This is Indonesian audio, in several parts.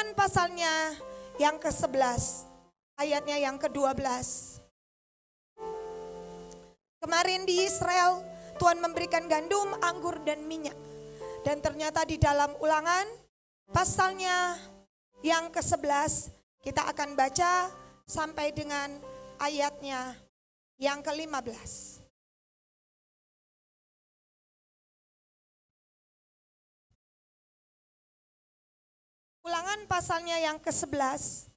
Ulangan pasalnya yang ke-11, ayatnya yang ke-12. Kemarin di Israel Tuhan memberikan gandum, anggur dan minyak. Dan ternyata di dalam Ulangan pasalnya yang ke-11 kita akan baca sampai dengan ayatnya yang ke-15. Ulangan pasalnya yang ke-11,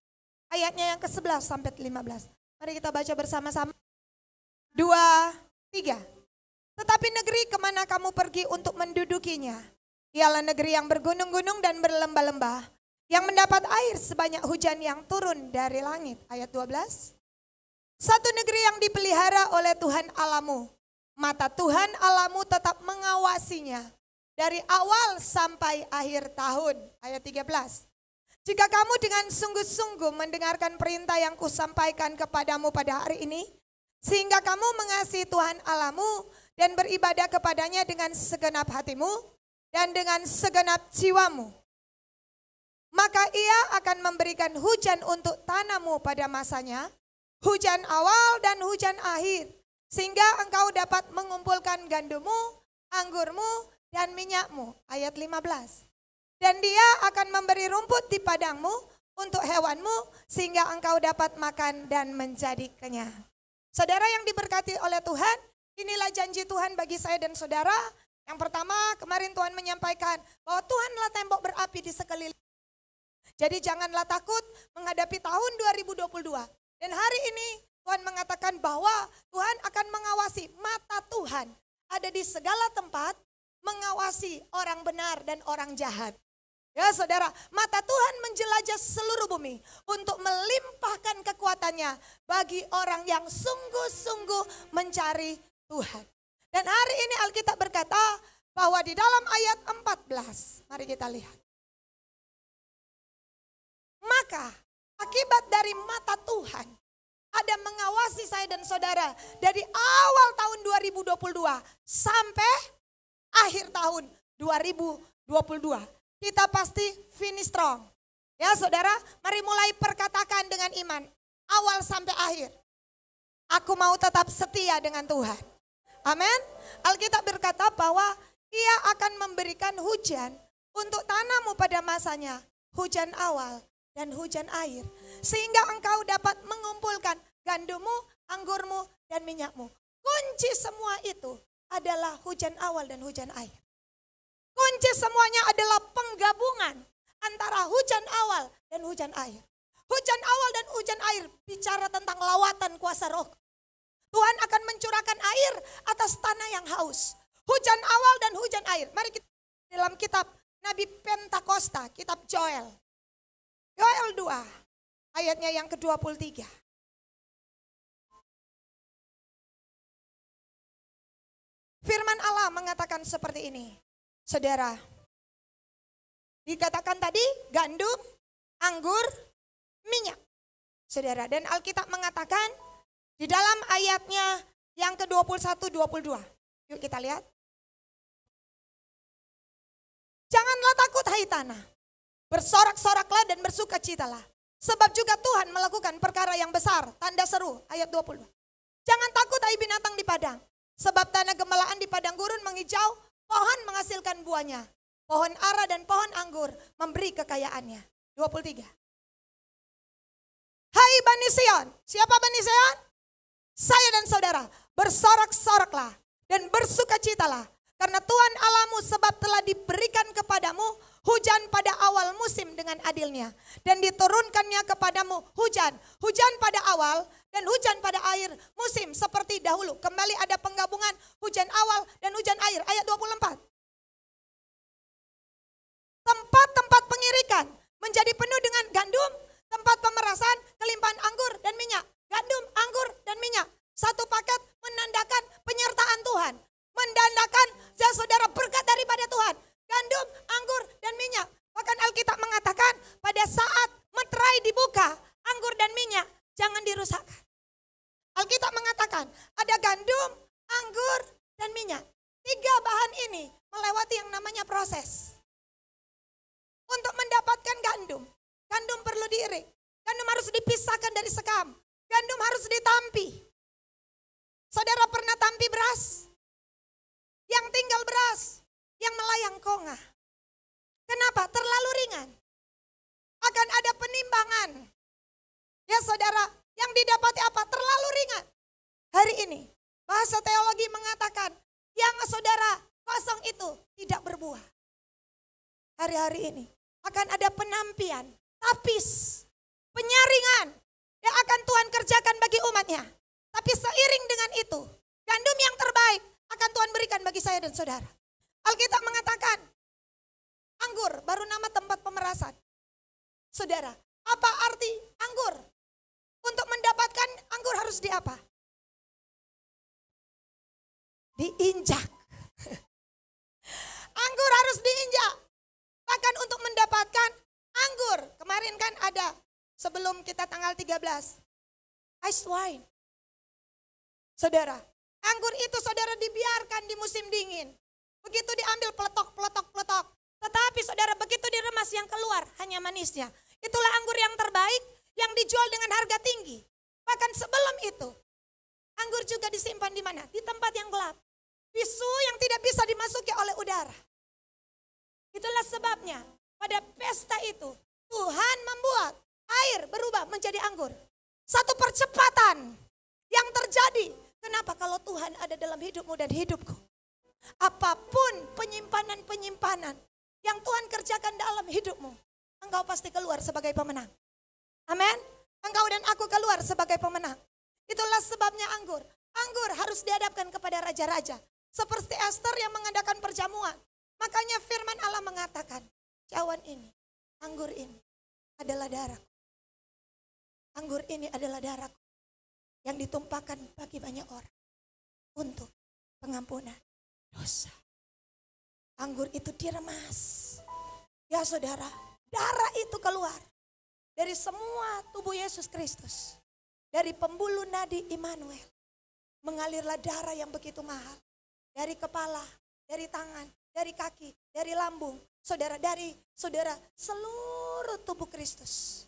ayatnya yang ke-11 sampai 15. Mari kita baca bersama-sama. 2, 3. Tetapi negeri kemana kamu pergi untuk mendudukinya, ialah negeri yang bergunung-gunung dan berlembah-lembah, yang mendapat air sebanyak hujan yang turun dari langit. Ayat 12. Satu negeri yang dipelihara oleh Tuhan Allahmu. Mata Tuhan Allahmu tetap mengawasinya dari awal sampai akhir tahun. Ayat 13. Jika kamu dengan sungguh-sungguh mendengarkan perintah yang kusampaikan kepadamu pada hari ini, sehingga kamu mengasihi Tuhan Allahmu dan beribadah kepadanya dengan segenap hatimu dan dengan segenap jiwamu, maka ia akan memberikan hujan untuk tanahmu pada masanya, hujan awal dan hujan akhir, sehingga engkau dapat mengumpulkan gandummu, anggurmu, dan minyakmu. Ayat 15. Dan dia akan memberi rumput di padangmu untuk hewanmu, sehingga engkau dapat makan dan menjadi kenyang. Saudara yang diberkati oleh Tuhan, inilah janji Tuhan bagi saya dan saudara. Yang pertama, kemarin Tuhan menyampaikan bahwa Tuhanlah tembok berapi di sekeliling. Jadi janganlah takut menghadapi tahun 2022. Dan hari ini Tuhan mengatakan bahwa Tuhan akan mengawasi, mata Tuhan ada di segala tempat, mengawasi orang benar dan orang jahat. Ya saudara, mata Tuhan menjelajah seluruh bumi untuk melimpahkan kekuatannya bagi orang yang sungguh-sungguh mencari Tuhan. Dan hari ini Alkitab berkata bahwa di dalam ayat 14, mari kita lihat. Maka akibat dari mata Tuhan ada mengawasi saya dan saudara dari awal tahun 2022 sampai akhir tahun 2022. Kita pasti finish strong. Ya saudara, mari mulai perkatakan dengan iman. Awal sampai akhir. Aku mau tetap setia dengan Tuhan. Amin. Alkitab berkata bahwa ia akan memberikan hujan untuk tanahmu pada masanya. Hujan awal dan hujan akhir. Sehingga engkau dapat mengumpulkan gandummu, anggurmu, dan minyakmu. Kunci semua itu adalah hujan awal dan hujan akhir. Kunci semuanya adalah penggabungan antara hujan awal dan hujan air. Hujan awal dan hujan air bicara tentang lawatan kuasa roh. Tuhan akan mencurahkan air atas tanah yang haus. Hujan awal dan hujan air. Mari kita dalam kitab Nabi Pentakosta, kitab Joel. Joel 2, ayatnya yang ke-23. Firman Allah mengatakan seperti ini. Saudara, dikatakan tadi gandum, anggur, minyak. Saudara, dan Alkitab mengatakan di dalam ayatnya yang ke-21-22. Yuk kita lihat. Janganlah takut hai tanah, bersorak-soraklah dan bersukacitalah. Sebab juga Tuhan melakukan perkara yang besar, tanda seru, ayat 20. Jangan takut hai binatang di padang, sebab tanah gembalaan di padang gurun menghijau, pohon menghasilkan buahnya. Pohon ara dan pohon anggur memberi kekayaannya. 23. Hai Bani Sion. Siapa Bani Sion? Saya dan saudara. Bersorak-soraklah dan bersukacitalah. Karena Tuhan Allahmu sebab telah diberikan kepadamu hujan pada awal musim dengan adilnya. Dan diturunkannya kepadamu hujan. Hujan pada awal dan hujan pada akhir musim seperti dahulu. Kembali ada penggabungan hujan awal dan hujan air. Ayat 24. Tempat-tempat pengirikan menjadi penuh dengan gandum. Tempat pemerasan, kelimpahan anggur dan minyak. Gandum, anggur dan minyak. Satu paket menandakan penyertaan Tuhan. Menandakan ya saudara berkat daripada Tuhan. Gandum, anggur dan minyak. Bahkan Alkitab mengatakan pada saat meterai dibuka, anggur dan minyak jangan dirusakkan. Alkitab mengatakan ada gandum, anggur, dan minyak. 3 bahan ini melewati yang namanya proses. Untuk mendapatkan dari sekam. Gandum harus ditampi. Saudara pernah tampi beras? Yang tinggal beras, yang melayang kongah. Kenapa? Terlalu ringan. Akan ada penimbangan. Ya saudara, yang didapati apa? Terlalu ringan. Hari ini, bahasa teologi mengatakan, yang saudara kosong itu tidak berbuah. Hari-hari ini akan ada penampian, tapis, penyaringan yang akan Tuhan kerjakan bagi umatnya. Tapi seiring dengan itu, gandum yang terbaik akan Tuhan berikan bagi saya dan saudara. Alkitab mengatakan, anggur baru nama tempat pemerasan. Saudara, apa arti anggur? Untuk mendapatkan anggur harus di apa? Diinjak. Anggur harus diinjak. Bahkan untuk mendapatkan anggur. Kemarin kan ada sebelum kita tanggal 13. Ice wine. Saudara, anggur itu saudara dibiarkan di musim dingin. Begitu diambil peletok. Tetapi saudara begitu diremas yang keluar hanya manisnya. Itulah anggur yang terbaik yang dijual dengan harga tinggi. Bahkan sebelum itu, anggur juga disimpan di mana? Di tempat yang gelap. Di suhu yang tidak bisa dimasuki oleh udara. Itulah sebabnya pada pesta itu Tuhan membuat air berubah menjadi anggur. Satu percepatan yang terjadi. Kenapa? Kalau Tuhan ada dalam hidupmu dan hidupku. Apapun penyimpanan yang Tuhan kerjakan dalam hidupmu, engkau pasti keluar sebagai pemenang. Amin. Engkau dan aku keluar sebagai pemenang. Itulah sebabnya anggur. Anggur harus dihadapkan kepada raja-raja. Seperti Esther yang mengadakan perjamuan. Makanya firman Allah mengatakan, cawan ini, anggur ini adalah darahku. Anggur ini adalah darahku yang ditumpahkan bagi banyak orang untuk pengampunan dosa. Anggur itu diremas. Ya saudara, darah itu keluar dari semua tubuh Yesus Kristus. Dari pembuluh nadi Immanuel. Mengalirlah darah yang begitu mahal. Dari kepala, dari tangan, dari kaki, dari lambung. Saudara, dari saudara seluruh tubuh Kristus.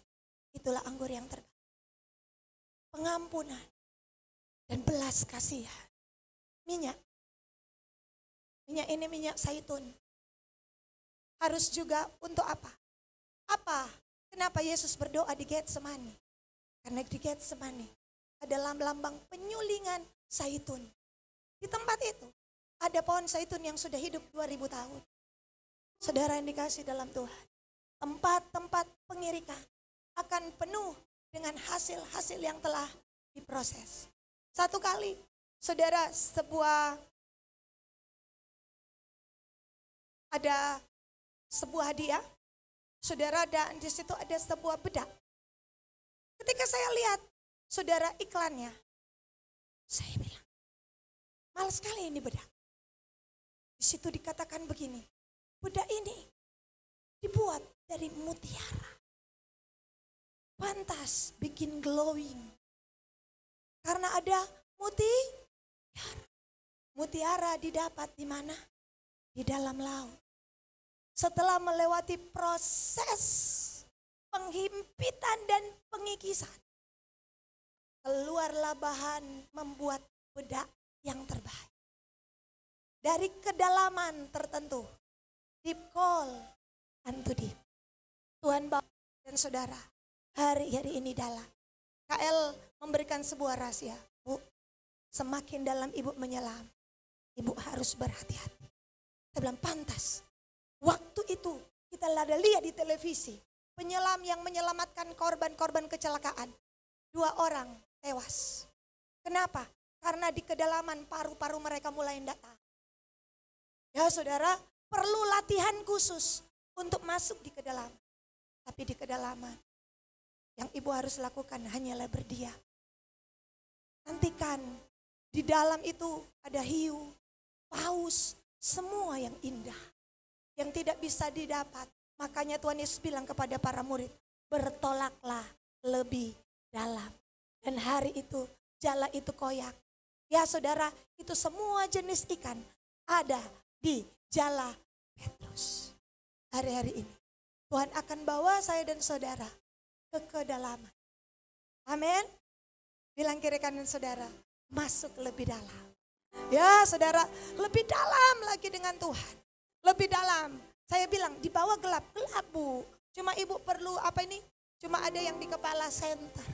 Itulah anggur yang terbaik. Pengampunan dan belas kasihan. Minyak. Minyak ini minyak zaitun. Harus juga untuk apa? Apa? Kenapa Yesus berdoa di Getsemani? Karena di Getsemani adalah lambang penyulingan zaitun. Di tempat itu ada pohon zaitun yang sudah hidup 2000 tahun. Saudara yang dikasih dalam Tuhan. Tempat-tempat pengirikan akan penuh dengan hasil-hasil yang telah diproses. Satu kali, saudara, ada sebuah hadiah, saudara, dan di situ ada sebuah bedak. Ketika saya lihat, saudara, iklannya, saya bilang, mahal sekali ini bedak. Di situ dikatakan begini, bedak ini dibuat dari mutiara. Pantas bikin glowing. Karena ada mutiara. Mutiara didapat di mana? Di dalam laut. Setelah melewati proses penghimpitan dan pengikisan, keluarlah bahan membuat bedak yang terbaik. Dari kedalaman tertentu, deep call unto deep. Tuhan Bapak dan Saudara, hari-hari ini dalam. KL memberikan sebuah rahasia. Bu, semakin dalam ibu menyelam, ibu harus berhati-hati. Saya bilang pantas. Waktu itu kita lihat di televisi. Penyelam yang menyelamatkan korban-korban kecelakaan. 2 orang tewas. Kenapa? Karena di kedalaman paru-paru mereka mulai datang. Ya saudara, perlu latihan khusus untuk masuk di kedalaman. Tapi di kedalaman, yang ibu harus lakukan hanyalah berdiam. Nantikan, di dalam itu ada hiu, paus, semua yang indah. Yang tidak bisa didapat. Makanya Tuhan Yesus bilang kepada para murid, bertolaklah lebih dalam. Dan hari itu, jala itu koyak. Ya saudara, itu semua jenis ikan ada di jala Petrus. Hari-hari ini, Tuhan akan bawa saya dan saudara ke kedalaman. Amin. Bilang kiri kanan saudara, masuk lebih dalam. Ya saudara, lebih dalam lagi dengan Tuhan. Lebih dalam. Saya bilang di bawah gelap Bu. Cuma ibu perlu apa ini? Cuma ada yang di kepala center.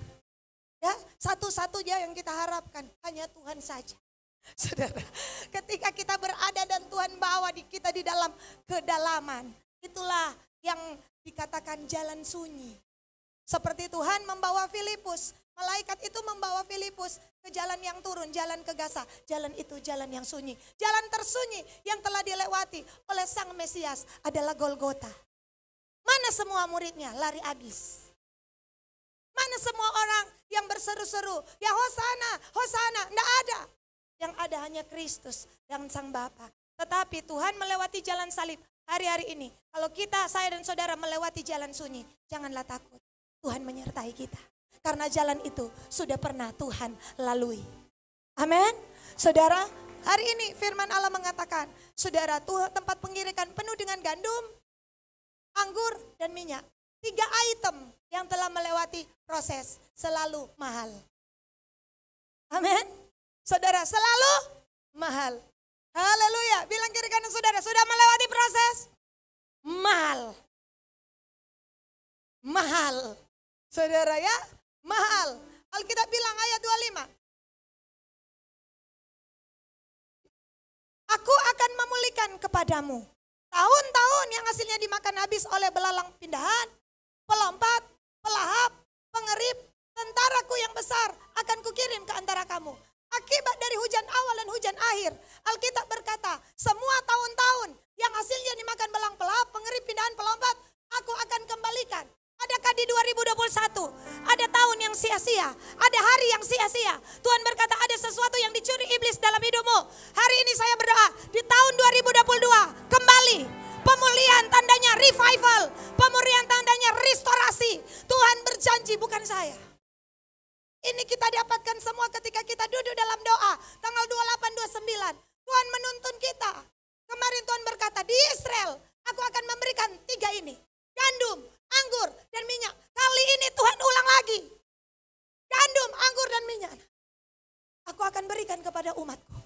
Ya, satu-satunya yang kita harapkan hanya Tuhan saja. Saudara, ketika kita berada dan Tuhan bawa kita di dalam kedalaman, itulah yang dikatakan jalan sunyi. Seperti Tuhan membawa Filipus, malaikat itu membawa Filipus ke jalan yang turun, jalan ke Gaza. Jalan itu jalan yang sunyi. Jalan tersunyi yang telah dilewati oleh Sang Mesias adalah Golgota. Mana semua muridnya? Lari abis. Mana semua orang yang berseru-seru, ya Hosana, Hosana, enggak ada. Yang ada hanya Kristus dan Sang Bapa. Tetapi Tuhan melewati jalan salib hari-hari ini. Kalau kita, saya dan saudara melewati jalan sunyi, janganlah takut. Tuhan menyertai kita. Karena jalan itu sudah pernah Tuhan lalui. Amin. Saudara, hari ini firman Allah mengatakan, saudara, tempat pengirikan penuh dengan gandum, anggur, dan minyak. 3 item yang telah melewati proses selalu mahal. Amin. Saudara, selalu mahal. Haleluya. Bilang kiri kanan saudara, sudah melewati proses mahal. Mahal. Saudara ya, mahal. Alkitab bilang ayat 25. Aku akan memulihkan kepadamu tahun-tahun yang hasilnya dimakan habis oleh belalang pindahan, pelompat, pelahap, pengerip, tentaraku yang besar akan kukirim ke antara kamu. Akibat dari hujan awal dan hujan akhir, Alkitab berkata, semua tahun-tahun yang hasilnya dimakan belang pelahap, pengerip, pindahan, pelompat, aku akan kembalikan. Adakah di 2021 ada tahun yang sia-sia, ada hari yang sia-sia? Tuhan berkata ada sesuatu yang dicuri iblis dalam hidupmu. Hari ini saya berdoa, di tahun 2022 kembali. Pemulihan tandanya revival, pemulihan tandanya restorasi. Tuhan berjanji, bukan saya. Ini kita dapatkan semua ketika kita duduk dalam doa tanggal 28-29. Tuhan menuntun kita. Kemarin Tuhan berkata, di Israel aku akan memberikan 3 ini. Gandum, anggur, dan minyak. Kali ini Tuhan ulang lagi. Gandum, anggur, dan minyak. Aku akan berikan kepada umatku.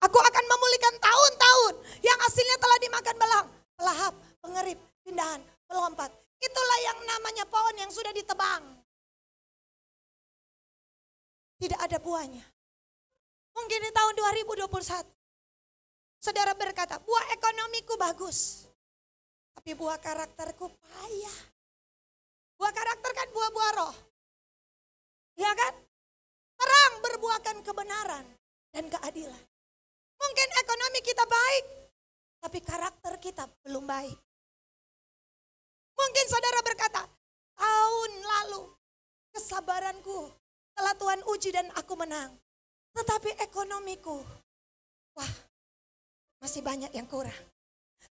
Aku akan memulihkan tahun-tahun yang hasilnya telah dimakan belang, pelahap, pengerip, pindahan, pelompat. Itulah yang namanya pohon yang sudah ditebang. Tidak ada buahnya. Mungkin di tahun 2021. Saudara berkata, buah ekonomiku bagus. Tapi buah karakterku payah. Buah karakter kan buah-buah roh. Ya kan? Terang berbuahkan kebenaran dan keadilan. Mungkin ekonomi kita baik, tapi karakter kita belum baik. Mungkin saudara berkata, tahun lalu kesabaranku telah Tuhan uji dan aku menang. Tetapi ekonomiku, wah, masih banyak yang kurang.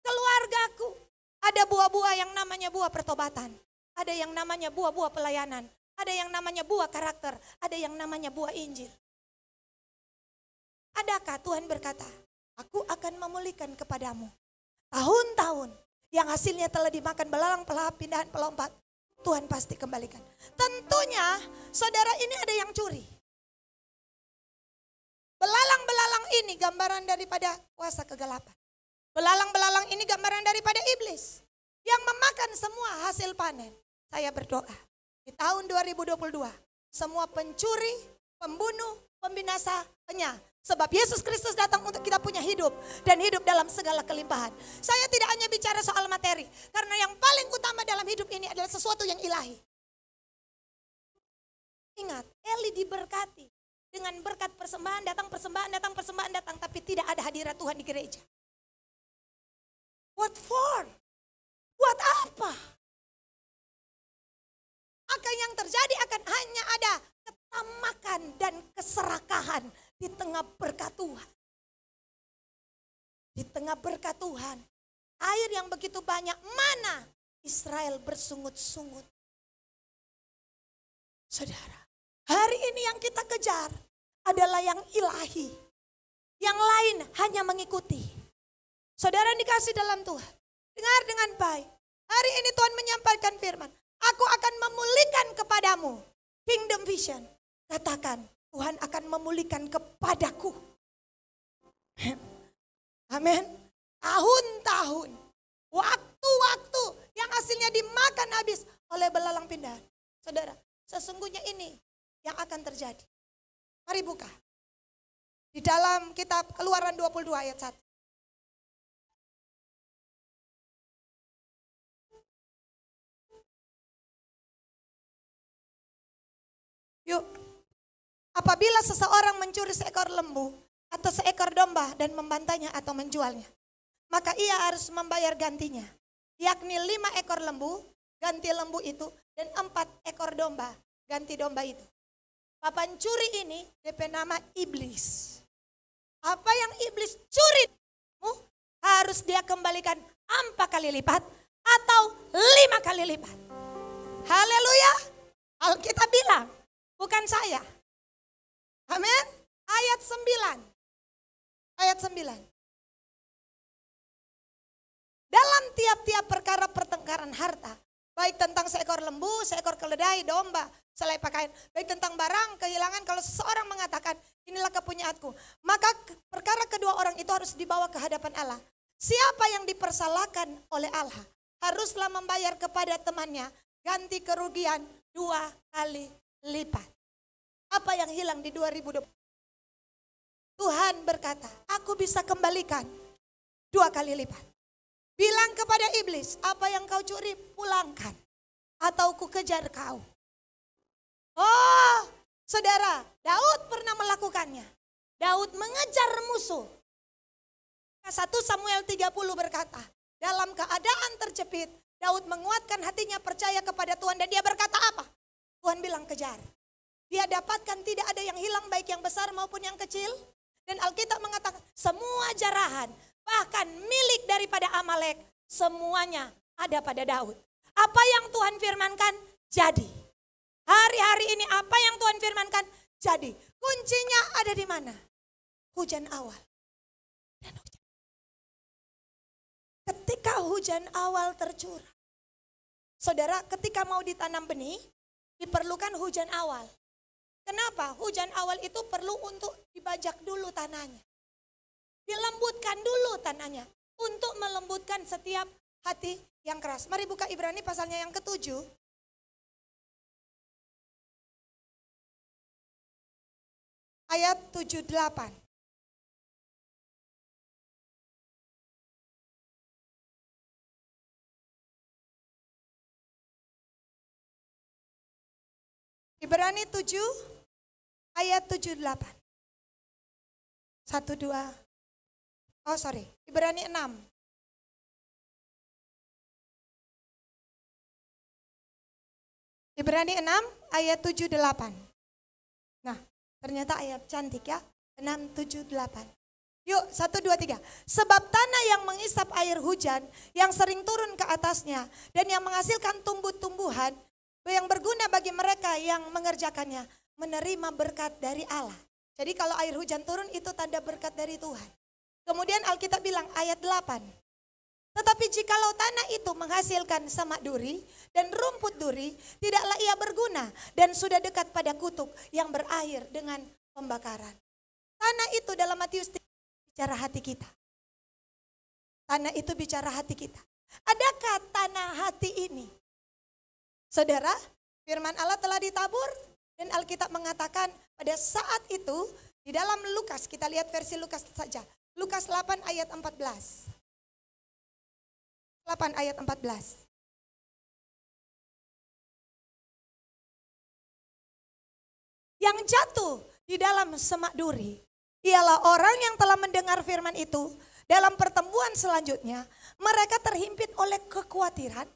Keluargaku, ada buah-buah yang namanya buah pertobatan. Ada yang namanya buah-buah pelayanan. Ada yang namanya buah karakter. Ada yang namanya buah Injil. Adakah Tuhan berkata, aku akan memulihkan kepadamu tahun-tahun yang hasilnya telah dimakan belalang, pelahap, pindahan, pelompat. Tuhan pasti kembalikan. Tentunya saudara ini ada yang curi. Belalang-belalang ini gambaran daripada kuasa kegelapan. Belalang-belalang ini gambaran daripada iblis yang memakan semua hasil panen. Saya berdoa di tahun 2022 semua pencuri, pembunuh, pembinasa, penyah. Sebab Yesus Kristus datang untuk kita punya hidup dan hidup dalam segala kelimpahan. Saya tidak hanya bicara soal materi, karena yang paling utama dalam hidup ini adalah sesuatu yang ilahi. Ingat, Eli diberkati dengan berkat persembahan datang, persembahan datang, tapi tidak ada hadirat Tuhan di gereja. What for? Buat apa? Akan yang terjadi akan hanya ada ketamakan dan keserakahan di tengah berkat Tuhan. Di tengah berkat Tuhan, air yang begitu banyak, mana Israel bersungut-sungut. Saudara, hari ini yang kita kejar adalah yang ilahi. Yang lain hanya mengikuti. Saudara dikasih dalam Tuhan, dengar dengan baik. Hari ini Tuhan menyampaikan firman, aku akan memulihkan kepadamu Kingdom vision. Katakan, Tuhan akan memulihkan kepadaku. Amin. Tahun-tahun, waktu-waktu yang hasilnya dimakan habis oleh belalang pindahan. Saudara, sesungguhnya ini yang akan terjadi. Mari buka. Di dalam kitab Keluaran 22 ayat 1. Yuk. Apabila seseorang mencuri seekor lembu atau seekor domba dan membantainya atau menjualnya, maka ia harus membayar gantinya, yakni 5 ekor lembu, ganti lembu itu, dan 4 ekor domba, ganti domba itu. Pencuri ini DP nama iblis. Apa yang iblis curi harus dia kembalikan 4 kali lipat atau 5 kali lipat. Haleluya. Alkitab bilang, bukan saya. Amin. Ayat 9. Ayat 9. Dalam tiap-tiap perkara pertengkaran harta, baik tentang seekor lembu, seekor keledai, domba, selai pakaian, baik tentang barang, kehilangan, kalau seseorang mengatakan, inilah kepunyaanku, maka perkara kedua orang itu harus dibawa ke hadapan Allah. Siapa yang dipersalahkan oleh Allah, haruslah membayar kepada temannya ganti kerugian 2 kali lipat. Apa yang hilang di 2020? Tuhan berkata, aku bisa kembalikan 2 kali lipat. Bilang kepada iblis, apa yang kau curi pulangkan, atau ku kejar kau. Oh, saudara, Daud pernah melakukannya. Daud mengejar musuh. 1 Samuel 30 berkata, dalam keadaan terjepit, Daud menguatkan hatinya percaya kepada Tuhan, dan dia berkata apa? Tuhan bilang kejar. Dia dapatkan tidak ada yang hilang, baik yang besar maupun yang kecil. Dan Alkitab mengatakan semua jarahan, bahkan milik daripada Amalek, semuanya ada pada Daud. Apa yang Tuhan firmankan, jadi. Hari-hari ini apa yang Tuhan firmankan, jadi. Kuncinya ada di mana? Hujan awal dan hujan. Ketika hujan awal tercurah. Saudara, ketika mau ditanam benih, diperlukan hujan awal. Kenapa? Hujan awal itu perlu untuk dibajak dulu tanahnya. Dilembutkan dulu tanahnya. Untuk melembutkan setiap hati yang keras. Mari buka Ibrani pasalnya yang ke-7. Ayat 7-8. Ibrani 7 ayat 7-8. 1, 2. Oh sorry, Ibrani 6. Ibrani 6 ayat 7-8. Nah, ternyata ayat cantik ya. 6, 7, 8. Yuk, 1, 2, 3. Sebab tanah yang mengisap air hujan, yang sering turun ke atasnya, dan yang menghasilkan tumbuh-tumbuhan, yang berguna bagi mereka yang mengerjakannya, menerima berkat dari Allah. Jadi kalau air hujan turun itu tanda berkat dari Tuhan. Kemudian Alkitab bilang ayat 8. Tetapi jikalau tanah itu menghasilkan semak duri dan rumput duri, tidaklah ia berguna dan sudah dekat pada kutub yang berakhir dengan pembakaran. Tanah itu dalam Matius bicara hati kita. Tanah itu bicara hati kita. Adakah tanah hati ini? Saudara, firman Allah telah ditabur dan Alkitab mengatakan pada saat itu di dalam Lukas, kita lihat versi Lukas saja. Lukas 8 ayat 14. 8 ayat 14. Yang jatuh di dalam semak duri ialah orang yang telah mendengar firman itu. Dalam pertemuan selanjutnya mereka terhimpit oleh kekhawatiran,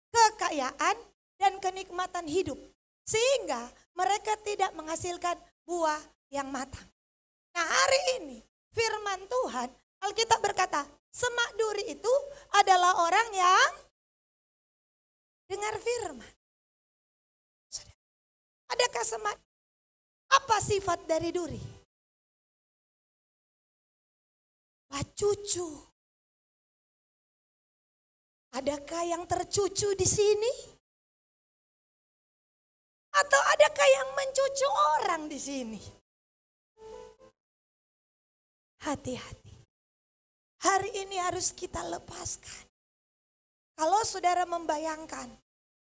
kekayaan, dan kenikmatan hidup. Sehingga mereka tidak menghasilkan buah yang matang. Nah hari ini firman Tuhan, Alkitab berkata, semak duri itu adalah orang yang dengar firman. Adakah semak? Apa sifat dari duri? Cucu. Adakah yang tercucu di sini? Atau adakah yang mencucu orang di sini? Hati-hati. Hari ini harus kita lepaskan. Kalau saudara membayangkan,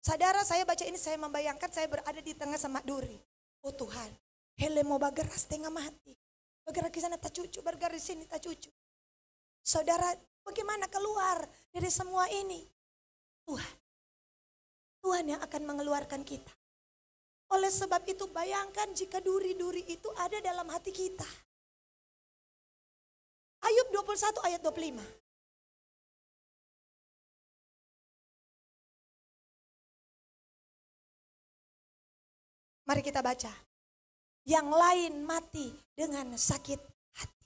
saudara saya baca ini saya membayangkan saya berada di tengah semak duri. Oh Tuhan, hele mau bergerak setengah mati. Bergerak ke sana tak cucu, bergerak di sini tak cucu. Saudara, bagaimana keluar dari semua ini? Tuhan yang akan mengeluarkan kita. Oleh sebab itu bayangkan jika duri-duri itu ada dalam hati kita. Ayub 21 ayat 25. Mari kita baca. Yang lain mati dengan sakit hati.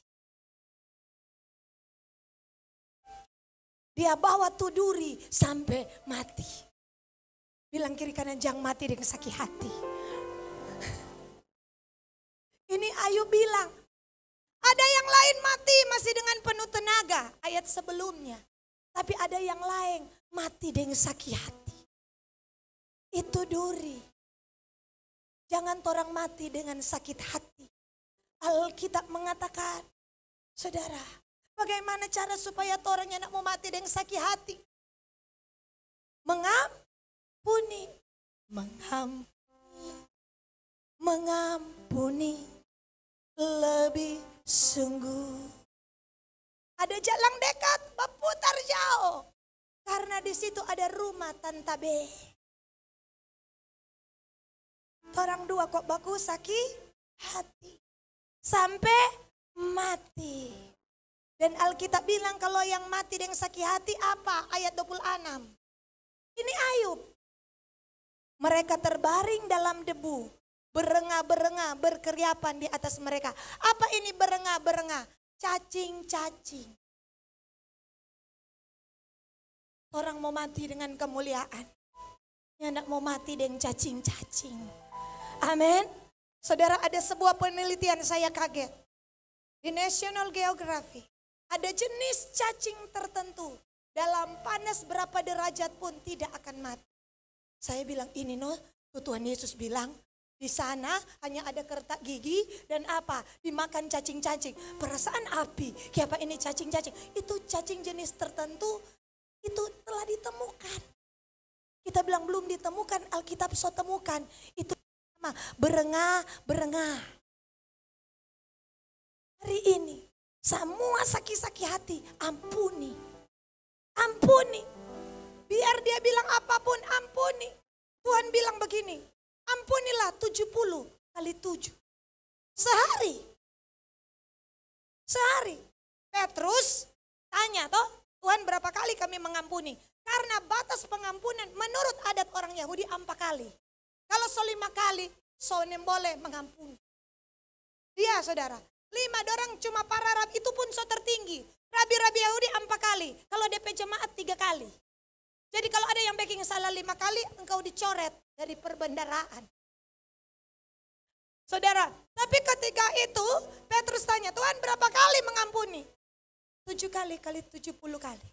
Dia bawa tuh duri sampai mati. Bilang kiri kanan jangan mati dengan sakit hati. Ini Ayub bilang, ada yang lain mati masih dengan penuh tenaga. Ayat sebelumnya. Tapi ada yang lain mati dengan sakit hati. Itu duri. Jangan orang mati dengan sakit hati. Alkitab mengatakan, saudara, bagaimana cara supaya orang yang nak mau mati dengan sakit hati? Mengampuni lebih sungguh. Ada jalan dekat, berputar jauh. Karena di situ ada rumah Tante B. Orang dua kok bagus sakit hati. Sampai mati. Dan Alkitab bilang kalau yang mati dengan sakit hati apa? Ayat 26. Ini Ayub. Mereka terbaring dalam debu. Berengah-berengah, berkeriapan di atas mereka. Apa ini berengah-berengah? Cacing-cacing. Orang mau mati dengan kemuliaan. Yang nak mau mati dengan cacing-cacing. Amin. Saudara, ada sebuah penelitian saya kaget. Di National Geographic. Ada jenis cacing tertentu. Dalam panas berapa derajat pun tidak akan mati. Saya bilang ini Tuhan Yesus bilang. Di sana hanya ada kertak gigi dan apa? Dimakan cacing-cacing. Perasaan api. Siapa ini cacing-cacing? Itu cacing jenis tertentu. Itu telah ditemukan. Kita bilang belum ditemukan. Alkitab so temukan. Itu sama. Berengah. Hari ini. Semua sakit-sakit hati. Ampuni. Biar dia bilang apapun ampuni. Tuhan bilang begini. Ampunilah 70 kali 7. Sehari. Petrus tanya Tuhan berapa kali kami mengampuni? Karena batas pengampunan menurut adat orang Yahudi 4 kali. Kalau 5 kali, boleh mengampuni. Iya saudara, 5 orang cuma para rabi itu pun tertinggi. Rabi-rabi Yahudi 4 kali, kalau DP jemaat 3 kali. Jadi kalau ada yang baking salah 5 kali, engkau dicoret dari perbendaraan. Saudara, tapi ketika itu Petrus tanya, Tuhan berapa kali mengampuni? 7 kali 70 kali.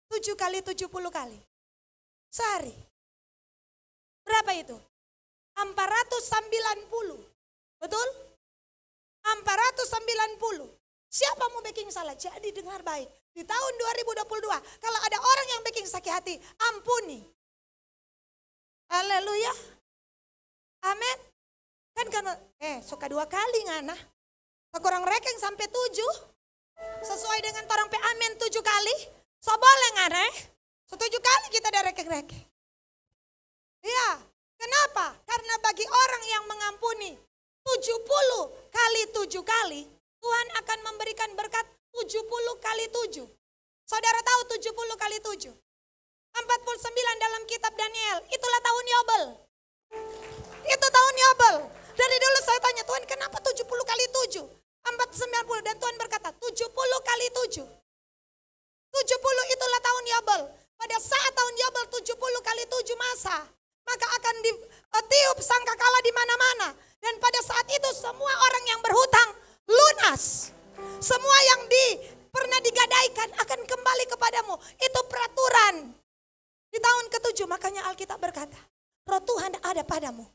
7 kali 70 kali. Sehari. Berapa itu? 490. Betul? 490. Siapa mau baking salah? Jadi dengar baik. Di tahun 2022, kalau ada orang yang baking sakit hati, ampuni. Haleluya. Amin. Kan karena, suka 2 kali ngana. Kurang rekeng sampai 7. Sesuai dengan orang amin 7 kali. So boleh ngana. 7 kali kita ada rekeng-rekeng. Iya. Kenapa? Karena bagi orang yang mengampuni 70 kali 7 kali, Tuhan akan memberikan berkat 70 kali 7. Saudara tahu 70 kali 7? 49 dalam kitab Daniel. Itulah tahun Yobel. Itu tahun Yobel. Dari dulu saya tanya, Tuhan kenapa 70 kali 7? 490 dan Tuhan berkata 70 kali 7. 70 itulah tahun Yobel. Pada saat tahun Yobel 70 kali 7 masa, maka akan ditiup sangkakala di mana-mana. Dan pada saat itu semua orang yang berhutang lunas. Semua yang pernah digadaikan akan kembali kepadamu. Itu peraturan. Di tahun ke-7 makanya Alkitab berkata, Roh Tuhan ada padamu.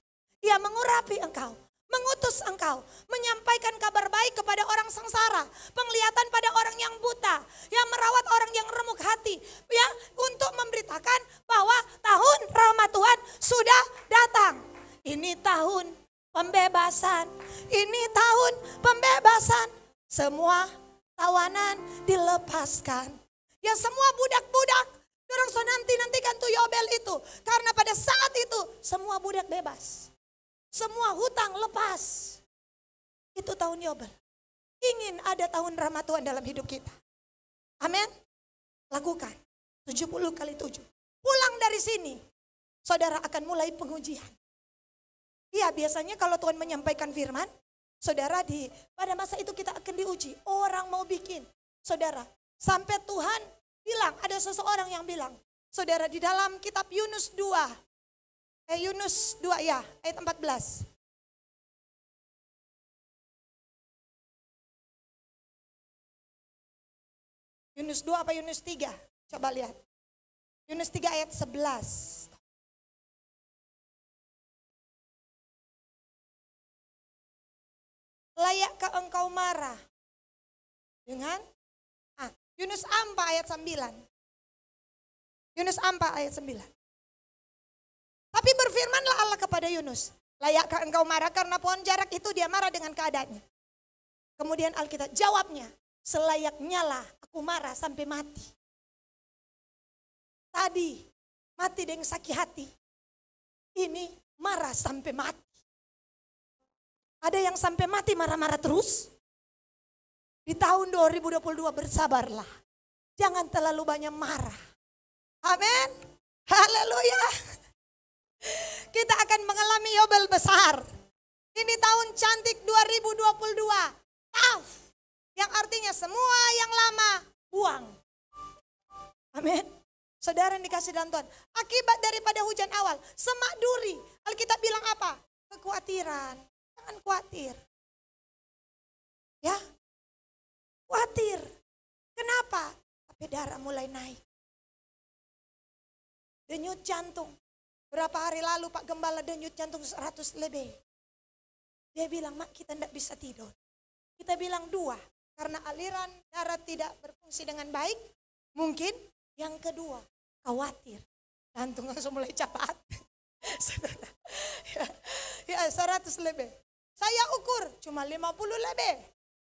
Ia mengurapi engkau, mengutus engkau, menyampaikan kabar baik kepada orang sengsara, penglihatan pada orang yang buta, yang merawat orang yang remuk hati, ya, untuk memberitakan bahwa tahun rahmat Tuhan sudah datang. Ini tahun pembebasan, ini tahun pembebasan. Semua tawanan dilepaskan. Ya, semua budak-budak, dorang so nantikan tuh Yobel itu. Karena pada saat itu semua budak bebas. Semua hutang lepas. Itu tahun Yobel. Ingin ada tahun rahmat Tuhan dalam hidup kita. Amin. Lakukan 70 kali 7. Pulang dari sini, saudara akan mulai pengujian. Iya, biasanya kalau Tuhan menyampaikan firman, saudara, pada masa itu kita akan diuji. Orang mau bikin, saudara. Sampai Tuhan bilang, ada seseorang yang bilang, saudara, di dalam kitab Yunus 2 ya, ayat 14. Yunus 2 apa Yunus 3? Coba lihat. Yunus 3 ayat 11. Layakkah engkau marah dengan Yunus 4 ayat 9. Yunus 4 ayat 9. Tapi berfirmanlah Allah kepada Yunus, layakkah engkau marah karena pohon jarak itu dia marah dengan keadaannya. Kemudian Alkitab jawabnya, selayaknya lah aku marah sampai mati. Tadi mati dengan sakit hati, ini marah sampai mati. Ada yang sampai mati marah-marah terus. Di tahun 2022 bersabarlah. Jangan terlalu banyak marah. Amin. Haleluya. Kita akan mengalami Yobel besar. Ini tahun cantik 2022. Taf. Yang artinya semua yang lama buang. Amin. Saudara yang dikasih dalam Tuhan. Akibat daripada hujan awal. Semak duri. Alkitab bilang apa? Kekhawatiran. Jangan khawatir. Ya. Khawatir. Kenapa? Tapi darah mulai naik. Denyut jantung. Berapa hari lalu Pak Gembala denyut jantung 100 lebih. Dia bilang, Mak, kita tidak bisa tidur. Kita bilang 2. Karena aliran darah tidak berfungsi dengan baik. Mungkin yang kedua, khawatir. Jantung langsung mulai cepat. Ya 100 lebih. Saya ukur cuma 50 lebih.